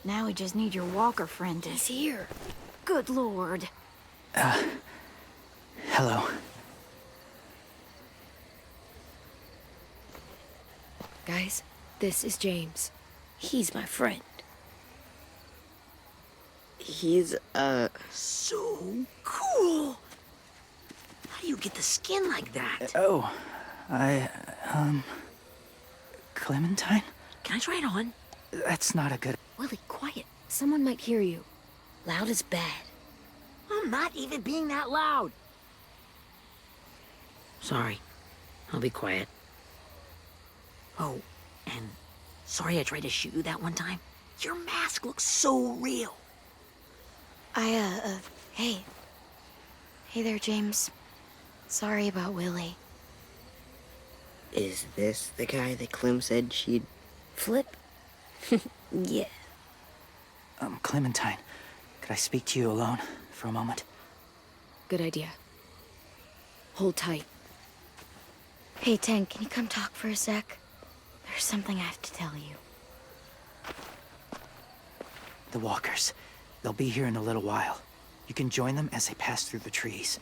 Now we just need your walker friend to... He's here. Good lord. Hello. Guys, this is James. He's my friend. He's, So cool! How do you get the skin like that? Oh, Clementine? Can I try it on? That's not a good... Willie, quiet. Someone might hear you. Loud is bad. I'm not even being that loud. Sorry. I'll be quiet. Oh, and sorry I tried to shoot you that one time. Your mask looks so real. Hey. Hey there, James. Sorry about Willie. is this the guy that Clem said she'd... Flip? Yeah. Clementine, could I speak to you alone for a moment? Good idea. Hold tight. Hey, Tank, can you come talk for a sec? There's something I have to tell you. The walkers. They'll be here in a little while. You can join them as they pass through the trees.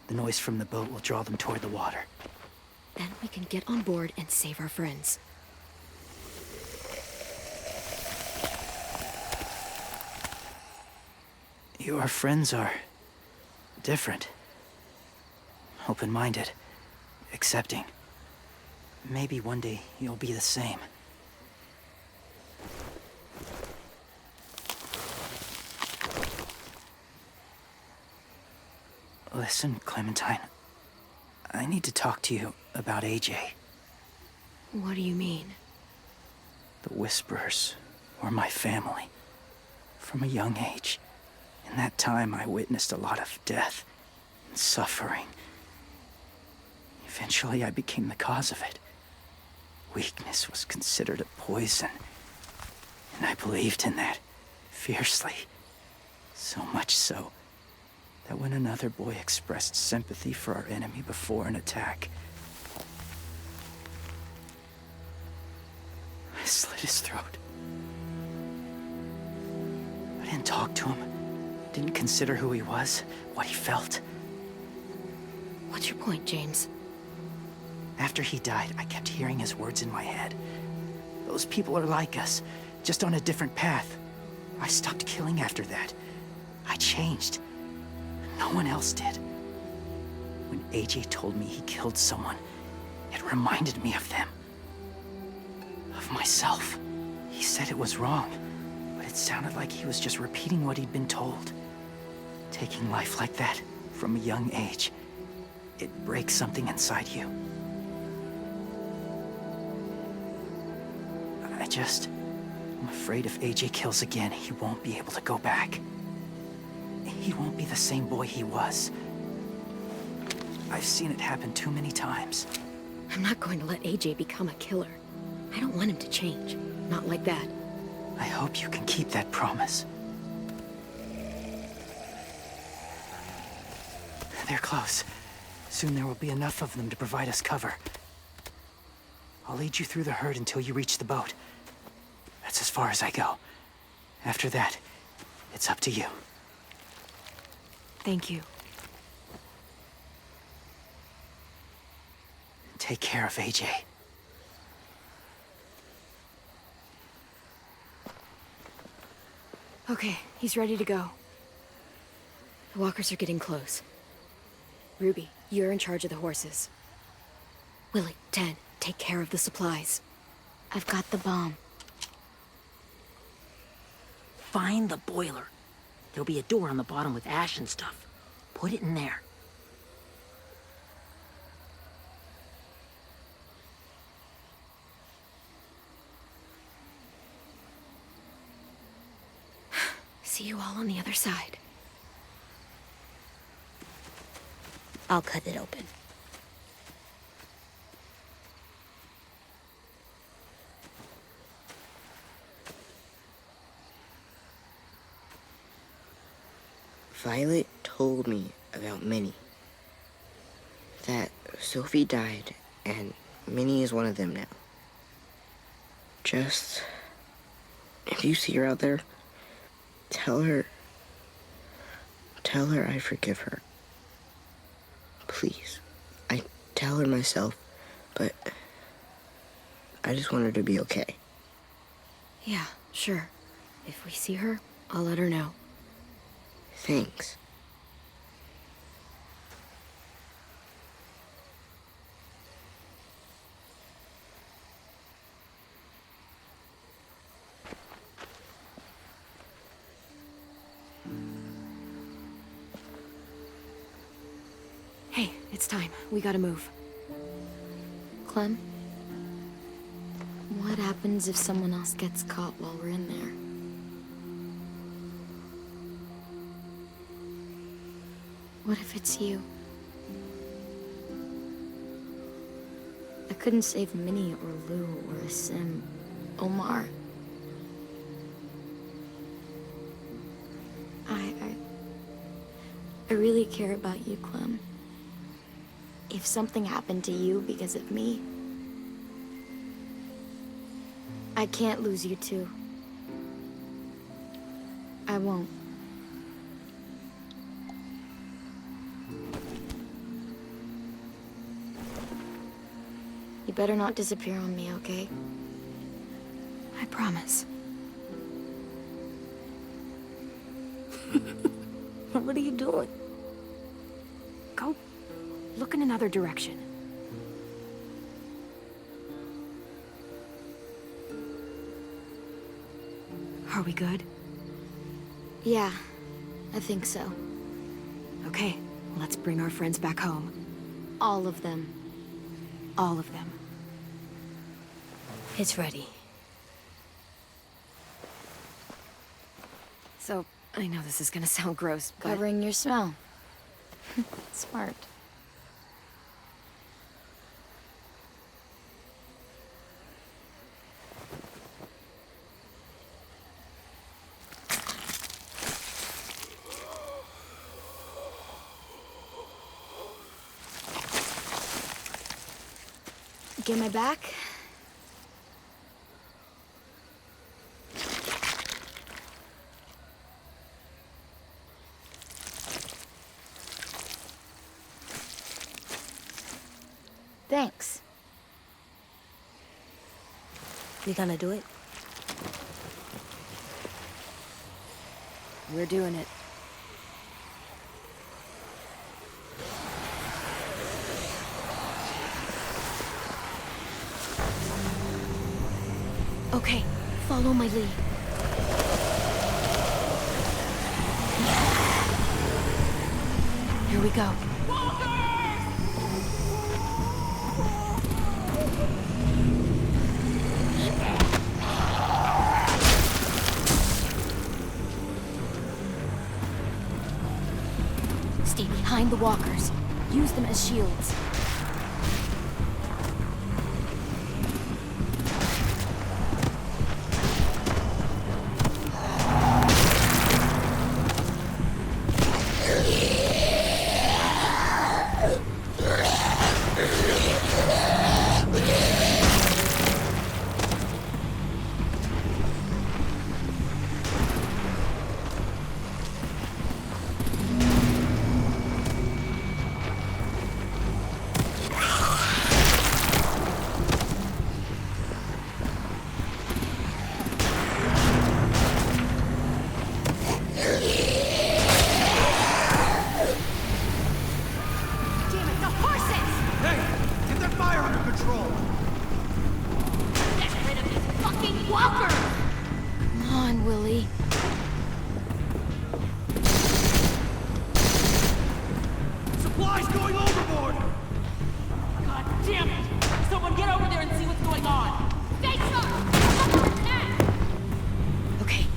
The noise from the boat will draw them toward the water. Then we can get on board and save our friends. Your friends are... different. Open-minded. Accepting. Maybe one day you'll be the same. Listen, Clementine. I need to talk to you about AJ. What do you mean? The Whisperers were my family. From a young age. In that time, I witnessed a lot of death and suffering. Eventually, I became the cause of it. Weakness was considered a poison. And I believed in that, fiercely. So much so, that when another boy expressed sympathy for our enemy before an attack, I slit his throat. I didn't talk to him. Didn't consider who he was, what he felt. What's your point, James? After he died, I kept hearing his words in my head. Those people are like us, just on a different path. I stopped killing after that. I changed. No one else did. When AJ told me he killed someone, it reminded me of them. Of myself. He said it was wrong, but it sounded like he was just repeating what he'd been told. Taking life like that, from a young age, it breaks something inside you. I'm afraid if AJ kills again, he won't be able to go back. He won't be the same boy he was. I've seen it happen too many times. I'm not going to let AJ become a killer. I don't want him to change. Not like that. I hope you can keep that promise. They're close. Soon there will be enough of them to provide us cover. I'll lead you through the herd until you reach the boat. That's as far as I go. After that, it's up to you. Thank you. Take care of AJ. Okay, he's ready to go. The walkers are getting close. Ruby, you're in charge of the horses. Willie, Tan, take care of the supplies. I've got the bomb. Find the boiler. There'll be a door on the bottom with ash and stuff. Put it in there. See you all on the other side. I'll cut it open. Violet told me about Minnie. That Sophie died, and Minnie is one of them now. Just... if you see her out there, tell her I forgive her. Please. I tell her myself, but I just want her to be okay. Yeah, sure. If we see her, I'll let her know. Thanks. Hey, it's time. We gotta move. Clem? What happens if someone else gets caught while we're in there? What if it's you? I couldn't save Minnie or Lou or Sim. Omar. I really care about you, Clem. If something happened to you because of me, I can't lose you too. I won't. You better not disappear on me, okay? I promise. What are you doing? Go look in another direction. Are we good? Yeah, I think so. Okay, let's bring our friends back home. All of them. All of them. It's ready. So, I know this is gonna sound gross, but... Covering your smell. Smart. Get my back? Thanks. You gonna do it? We're doing it. Okay, follow my lead. Here we go. Stay behind the walkers. Use them as shields.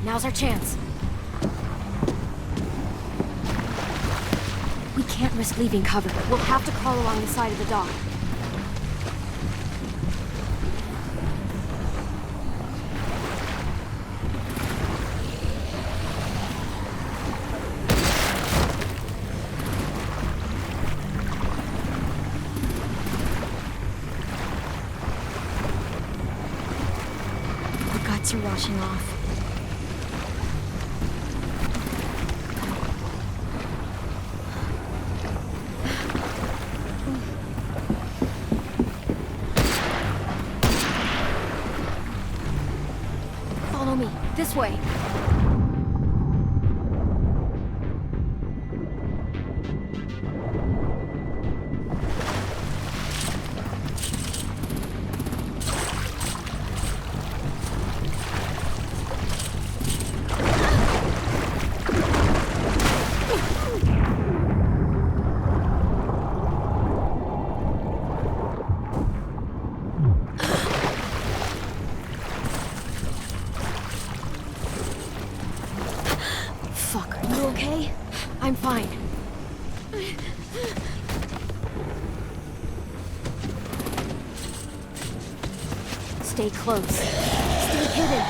Now's our chance. We can't risk leaving cover. We'll have to crawl along the side of the dock. The guts are washing off. This way. I'm fine. Stay close. Stay hidden.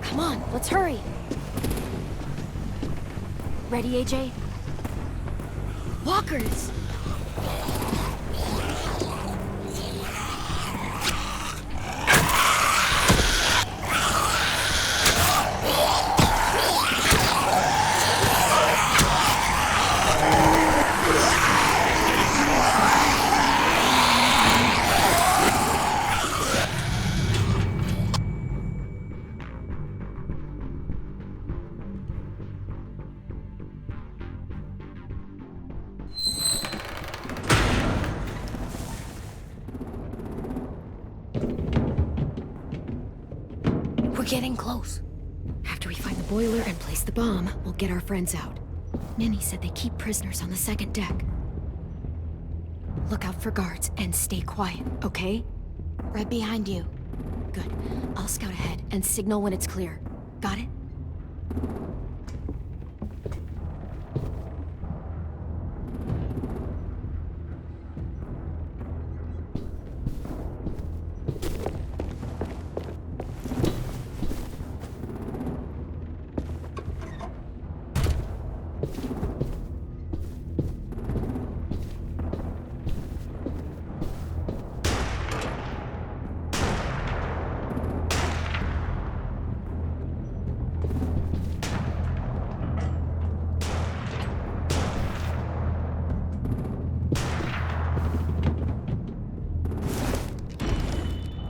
Come on, let's hurry. Ready, AJ? Walkers! We're getting close. After we find the boiler and place the bomb, we'll get our friends out. Ninny said they keep prisoners on the second deck. Look out for guards and stay quiet, okay? Right behind you. Good. I'll scout ahead and signal when it's clear. Got it?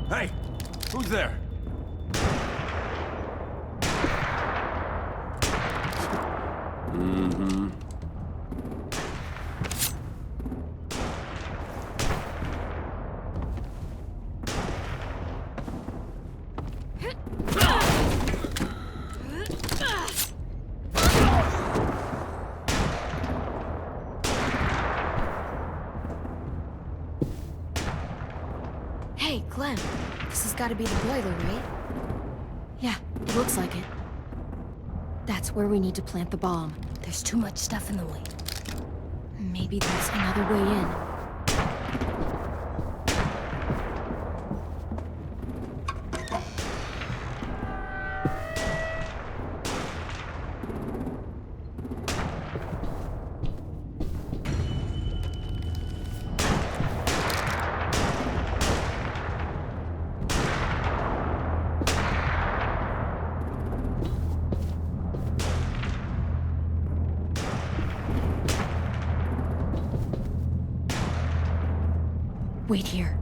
Hey, who's there? Mm-hmm. Hey, Clem. This has got to be the boiler, right? Yeah, it looks like it. That's where we need to plant the bomb. There's too much stuff in the way. Maybe there's another way in. Wait here.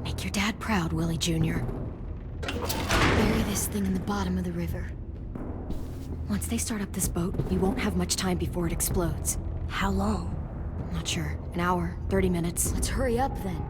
Make your dad proud, Willie Jr. Bury this thing in the bottom of the river. Once they start up this boat, we won't have much time before it explodes. How long? Not sure. An hour, 30 minutes. Let's hurry up then.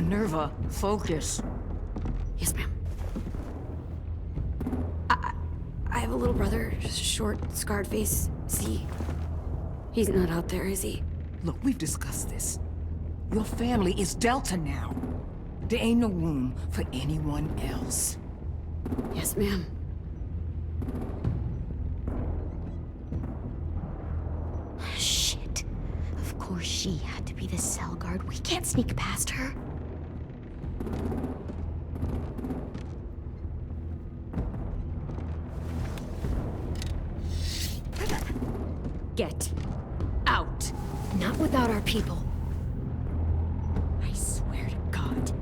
Minerva, focus. Yes, ma'am. I have a little brother, just short, scarred face. See, he's not out there, is he? Look, we've discussed this. Your family is Delta now. There ain't no room for anyone else. Yes, ma'am. Shit. Of course she had to be the cell guard. We can't sneak past her. Get out. Not without our people. I swear to God,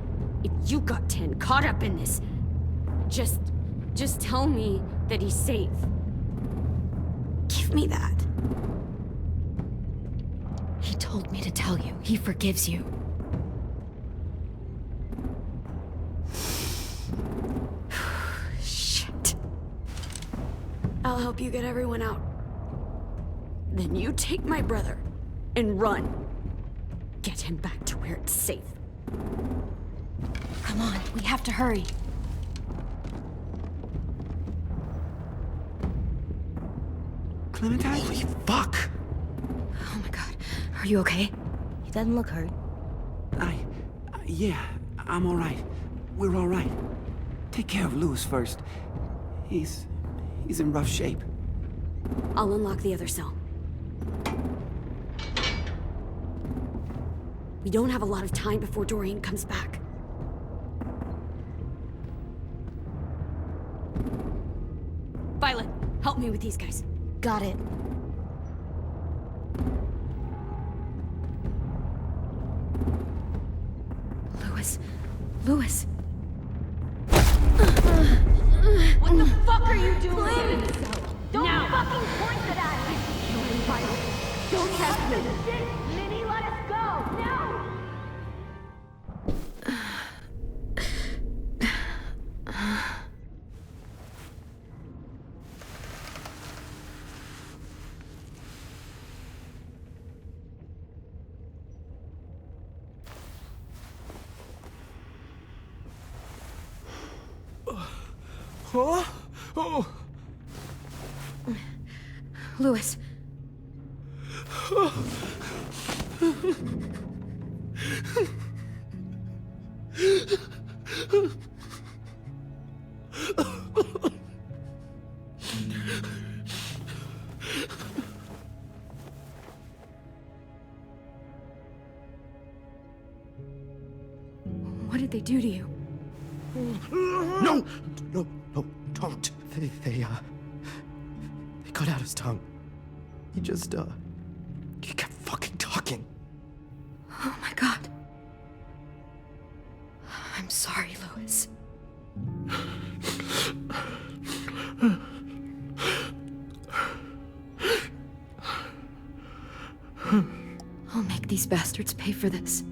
if you got 10 caught up in this, just tell me that he's safe. Give me that. He told me to tell you. He forgives you. Shit. I'll help you get everyone out. Then you take my brother and run. Get him back to where it's safe. Come on, we have to hurry. Clementine? Holy fuck! Oh my god. Are you okay? He doesn't look hurt. Yeah, I'm all right. We're all right. Take care of Louis first. He's in rough shape. I'll unlock the other cell. We don't have a lot of time before Dorian comes back. Violet, help me with these guys. Got it. Louis. What the fuck are you doing? Don't fucking point that at me! Don't test me! Minnie, let us go! Now! Louis. What did they do to you? No, don't. They cut out his tongue. He kept fucking talking. Oh my god. I'm sorry, Louis. I'll make these bastards pay for this.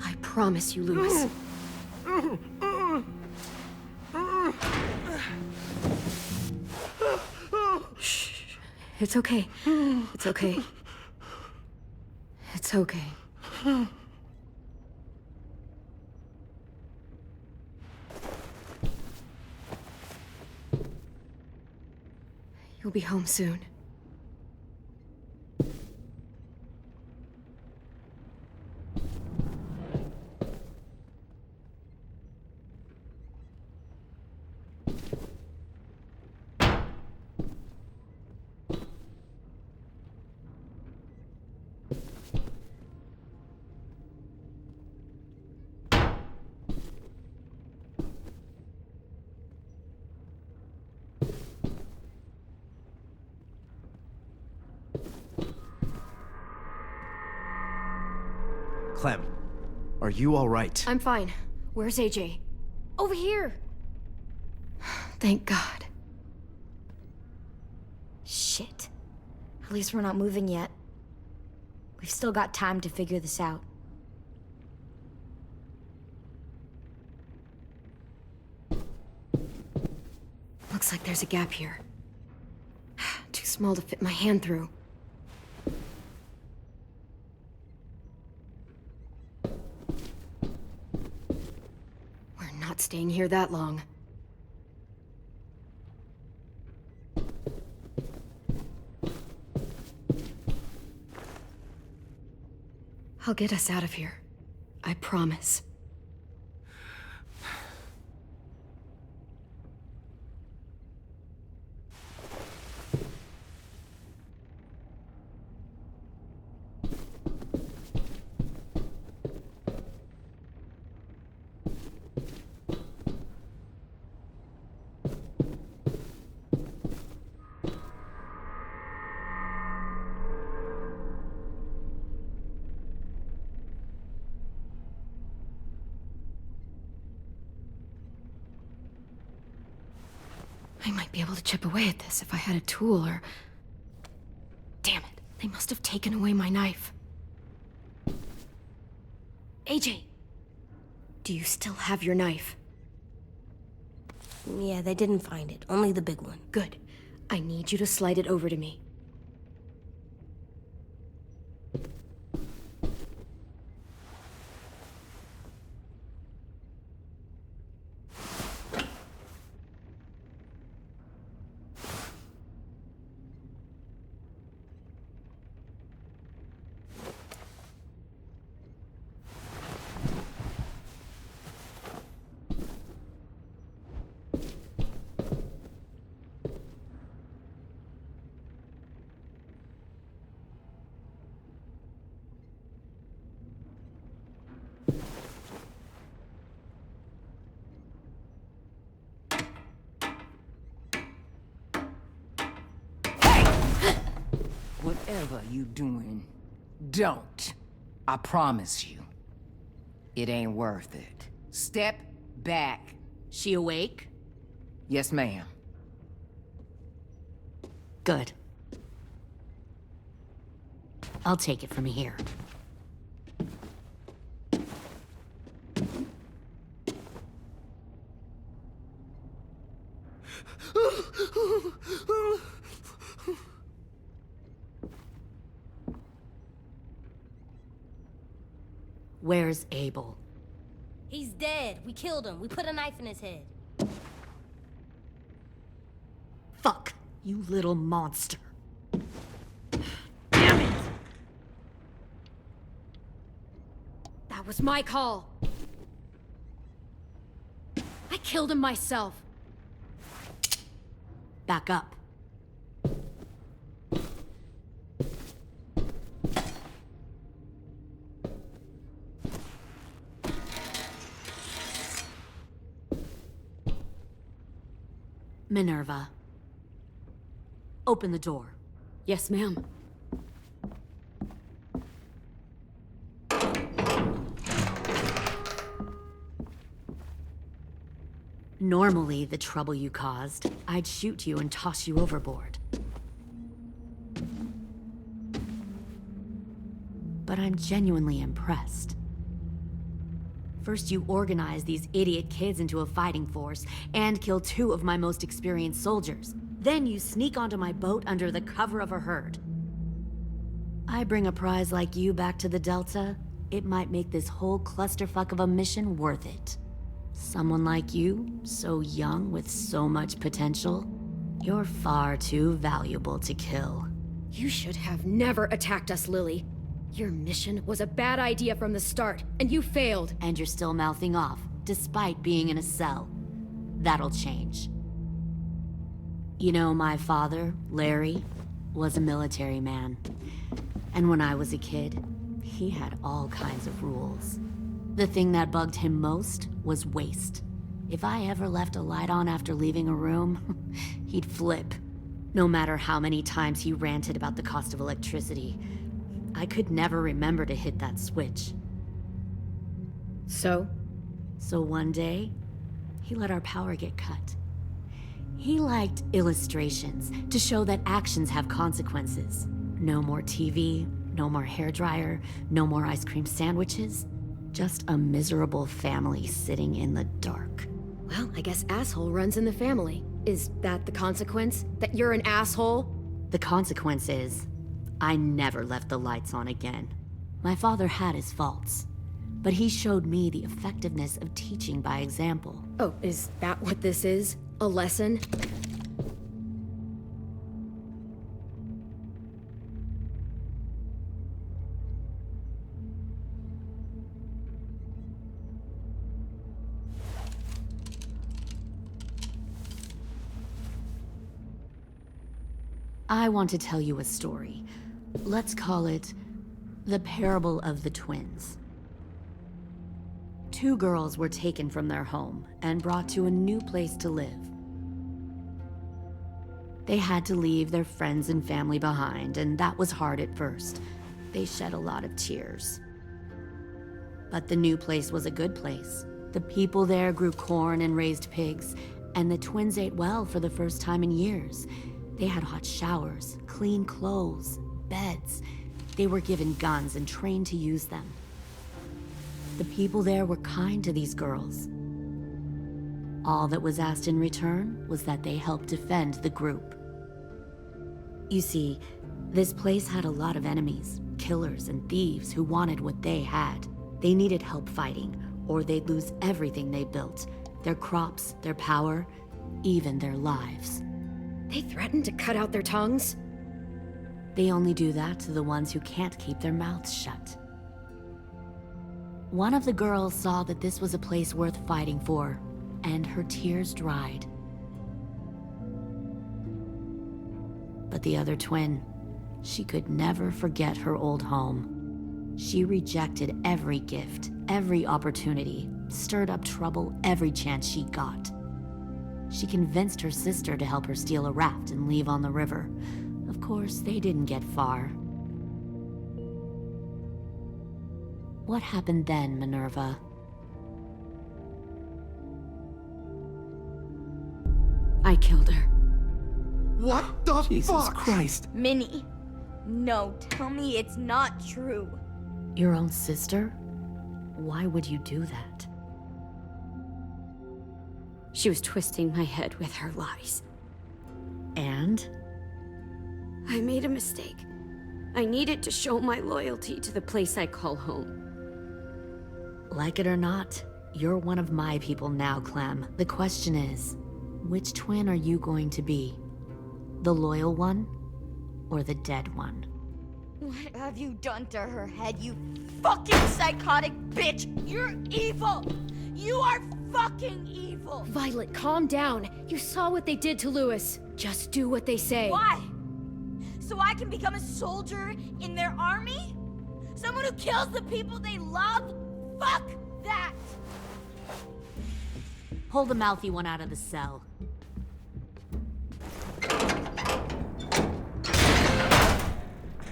I promise you, Louis. Shh. It's okay. It's okay. It's okay. You'll be home soon. Clem, are you all right? I'm fine. Where's AJ? Over here! Thank God. Shit. At least we're not moving yet. We've still got time to figure this out. Looks like there's a gap here. Too small to fit my hand through. here that long. I'll get us out of here. I promise. I might be able to chip away at this if I had a tool or... Damn it, they must have taken away my knife. AJ! Do you still have your knife? Yeah, they didn't find it. Only the big one. Good. I need you to slide it over to me. Whatever you doing, don't. I promise you. It ain't worth it. Step back. She awake? Yes, ma'am. Good. I'll take it from here. Where's Abel? He's dead. We killed him. We put a knife in his head. Fuck, you little monster. Damn it! That was my call. I killed him myself. Back up. Minerva. Open the door. Yes, ma'am. Normally, the trouble you caused, I'd shoot you and toss you overboard. But I'm genuinely impressed. First, you organize these idiot kids into a fighting force and kill 2 of my most experienced soldiers. Then you sneak onto my boat under the cover of a herd. I bring a prize like you back to the Delta, it might make this whole clusterfuck of a mission worth it. Someone like you, so young with so much potential, you're far too valuable to kill. You should have never attacked us, Lily. Your mission was a bad idea from the start, and you failed. And you're still mouthing off, despite being in a cell. That'll change. You know, my father, Larry, was a military man. And when I was a kid, he had all kinds of rules. The thing that bugged him most was waste. If I ever left a light on after leaving a room, he'd flip. No matter how many times he ranted about the cost of electricity, I could never remember to hit that switch. So one day, he let our power get cut. He liked illustrations to show that actions have consequences. No more TV, no more hairdryer, no more ice cream sandwiches. Just a miserable family sitting in the dark. Well, I guess asshole runs in the family. Is that the consequence? That you're an asshole? The consequence is, I never left the lights on again. My father had his faults, But he showed me the effectiveness of teaching by example. Oh, is that what this is? A lesson? I want to tell you a story. Let's call it the Parable of the Twins. 2 girls were taken from their home and brought to a new place to live. They had to leave their friends and family behind, and that was hard at first. They shed a lot of tears. But the new place was a good place. The people there grew corn and raised pigs, and the twins ate well for the first time in years. They had hot showers, clean clothes, beds. They were given guns and trained to use them. The people there were kind to these girls. All that was asked in return was that they help defend the group. You see, this place had a lot of enemies, killers and thieves who wanted what they had. They needed help fighting, or they'd lose everything they built. Their crops, their power, even their lives. They threatened to cut out their tongues? They only do that to the ones who can't keep their mouths shut. One of the girls saw that this was a place worth fighting for, and her tears dried. But the other twin, she could never forget her old home. She rejected every gift, every opportunity, stirred up trouble every chance she got. She convinced her sister to help her steal a raft and leave on the river. Of course, they didn't get far. What happened then, Minerva? I killed her. What the Jesus Christ? Minnie, no, tell me it's not true. Your own sister? Why would you do that? She was twisting my head with her lies. And? I made a mistake. I needed to show my loyalty to the place I call home. Like it or not, you're one of my people now, Clem. The question is, which twin are you going to be? The loyal one, or the dead one? What have you done to her head, you fucking psychotic bitch? You're evil! You are fucking evil! Violet, calm down. You saw what they did to Louis. Just do what they say. Why? So I can become a soldier in their army? Someone who kills the people they love? Fuck that! Pull the mouthy one out of the cell.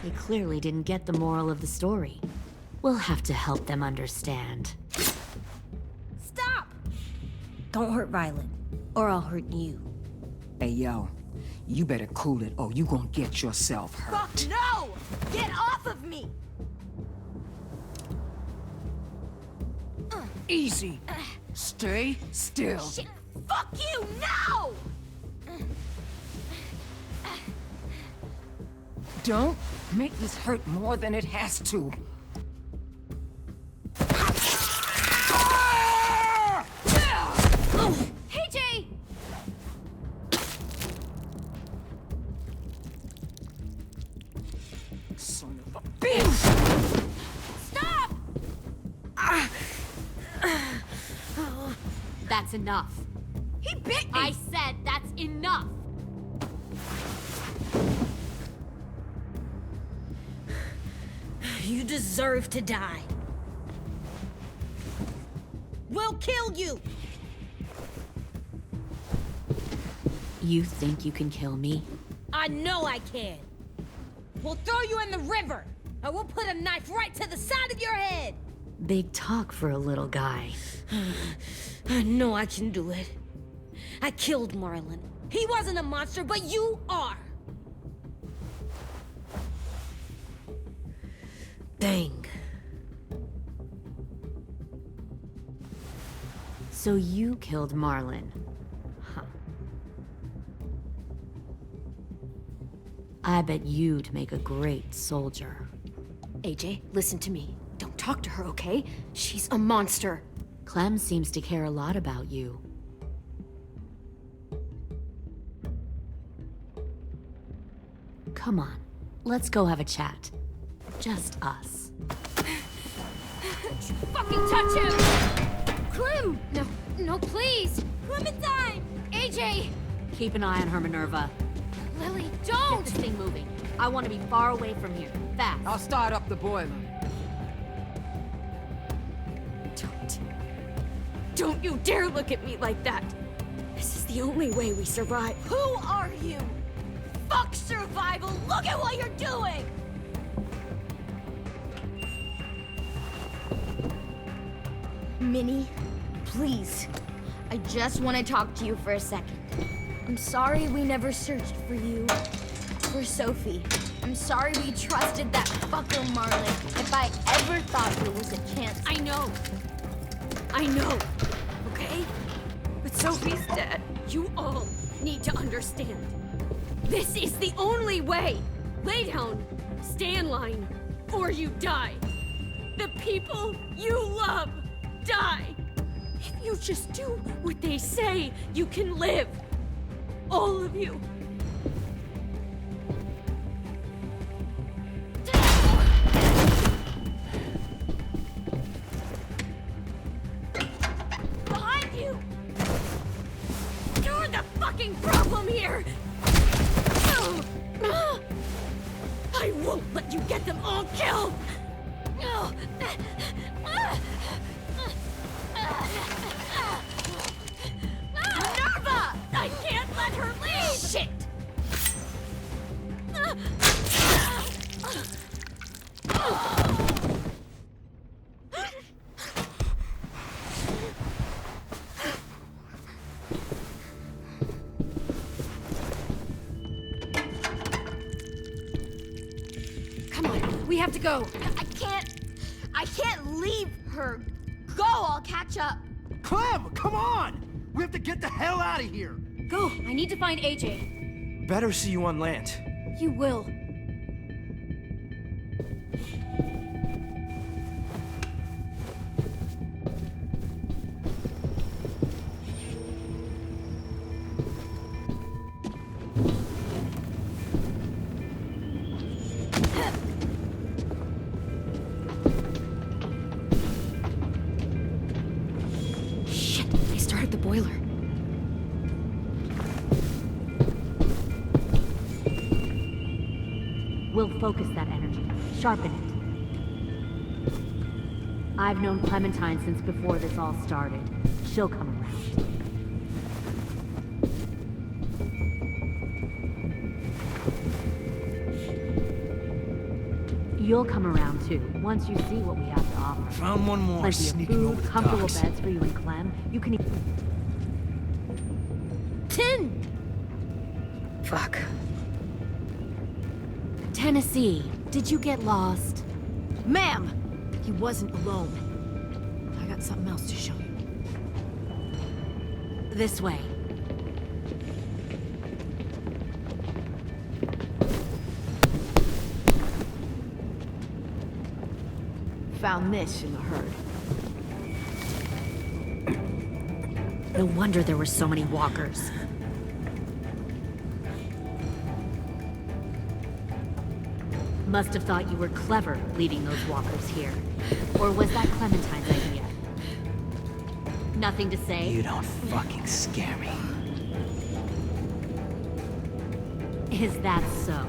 They clearly didn't get the moral of the story. We'll have to help them understand. Stop! Don't hurt Violet, or I'll hurt you. Hey, yo. You better cool it, or you gonna get yourself hurt. Fuck no! Get off of me! Easy. Stay still. Shit. Fuck you! No! Don't make this hurt more than it has to. Hey, Jay! Son of a bitch! Stop! That's enough. He bit me! I said that's enough! You deserve to die. We'll kill you! You think you can kill me? I know I can. We'll throw you in the river, and we'll put a knife right to the side of your head. Big talk for a little guy. I know I can do it. I killed Marlon. He wasn't a monster, but you are. Dang. So you killed Marlon. Huh. I bet you'd make a great soldier. AJ, listen to me. Don't talk talk to her, okay? She's a monster. Clem seems to care a lot about you. Come on, let's go have a chat. Just us. Fucking touch him! Clem! No, please! Clementine! AJ! Keep an eye on her, Minerva. Lily, don't! Get this thing moving. I want to be far away from here. Fast. I'll start up the boiler. Don't you dare look at me like that! This is the only way we survive. Who are you? Fuck survival! Look at what you're doing! Minnie, please. I just want to talk to you for a second. I'm sorry we never searched for you. For Sophie. I'm sorry we trusted that fucker Marlon. If I ever thought there was a chance. I know, okay? But Sophie's dead. You all need to understand. This is the only way. Lay down, stay in line, or you die. The people you love die. If you just do what they say, you can live. All of you. Behind you! You're the fucking problem here! I won't let you get them all killed! Minerva! I can't let her leave! Shit! Come on, we have to go. I can't leave her. Go, I'll catch up. Clem, come on! We have to get the hell out of here! Go, I need to find AJ. Better see you on land. You will. Shit, they started the boiler. We'll focus that energy, sharpen it. I've known Clementine since before this all started. She'll come around. You'll come around too, once you see what we have to offer. Found one more Plenty of sneaking food, over the comfortable docks. beds for you and Clem. You can eat. Tin! Fuck. Tennessee, did you get lost? Ma'am! He wasn't alone. I got something else to show you. This way. Found this in the herd. No wonder there were so many walkers. Must have thought you were clever leading those walkers here. Or was that Clementine's idea? Nothing to say? You don't fucking scare me. Is that so?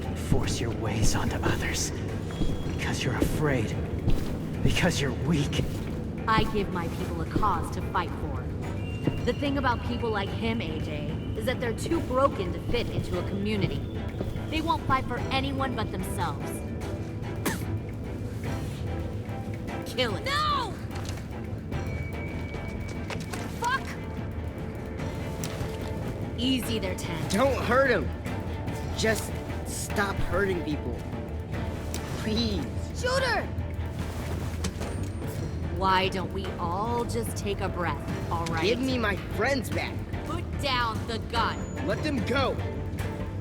You force your ways onto others. Because you're afraid. Because you're weak. I give my people a cause to fight for. The thing about people like him, AJ, is that they're too broken to fit into a community. They won't fight for anyone but themselves. Kill it. No! Fuck! Easy there, Ten. Don't hurt him. Just stop hurting people. Please. Shoot her! Why don't we all just take a breath, all right? Give me my friends back. Put down the gun. Let them go.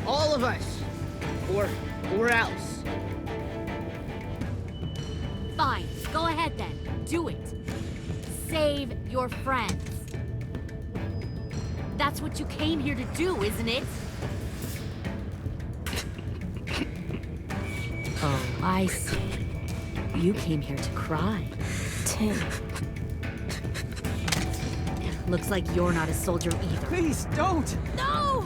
All of us. Or else. Fine. ahead then. Do it. Save your friends. That's what you came here to do, isn't it? Oh, I see. You came here to cry. Tim. Looks like you're not a soldier either. Please, don't! No!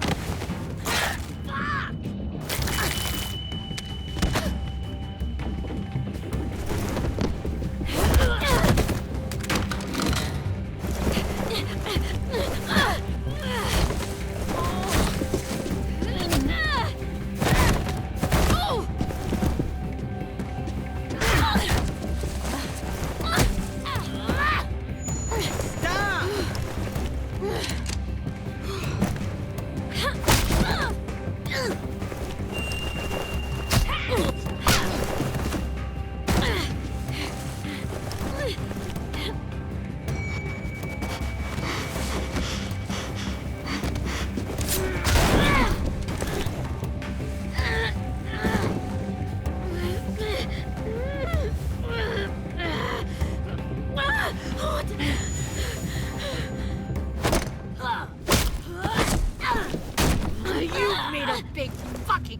You made a big fucking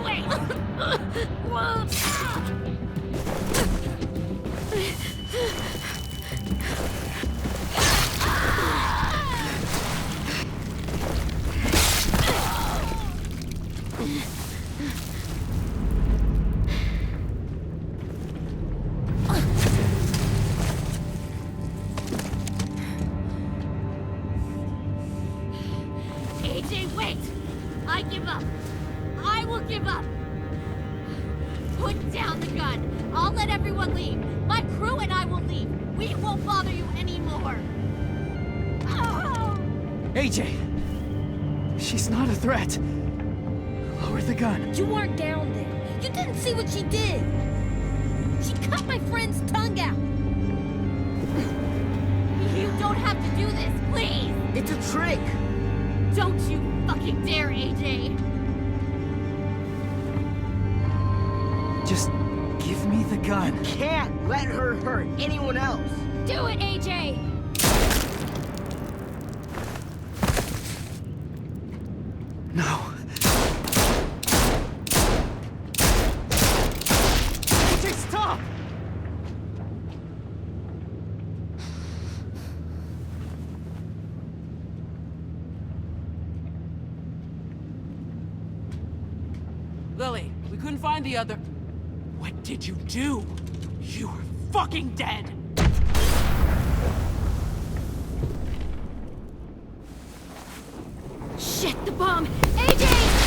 wait! AJ, wait! I give up. I will give up. Put down the gun. I'll let everyone leave. My crew and I will leave. We won't bother you anymore. Oh! AJ! She's not a threat. Lower the gun. You weren't down there. You didn't see what she did. She cut my friend's tongue out. You don't have to do this, please! It's a trick! Don't you fucking dare, AJ! Just give me the gun. You can't let her hurt anyone else. Do it, AJ! No. AJ, stop! Lily, we couldn't find the other... What did you do? You were fucking dead! Shit, the bomb! AJ!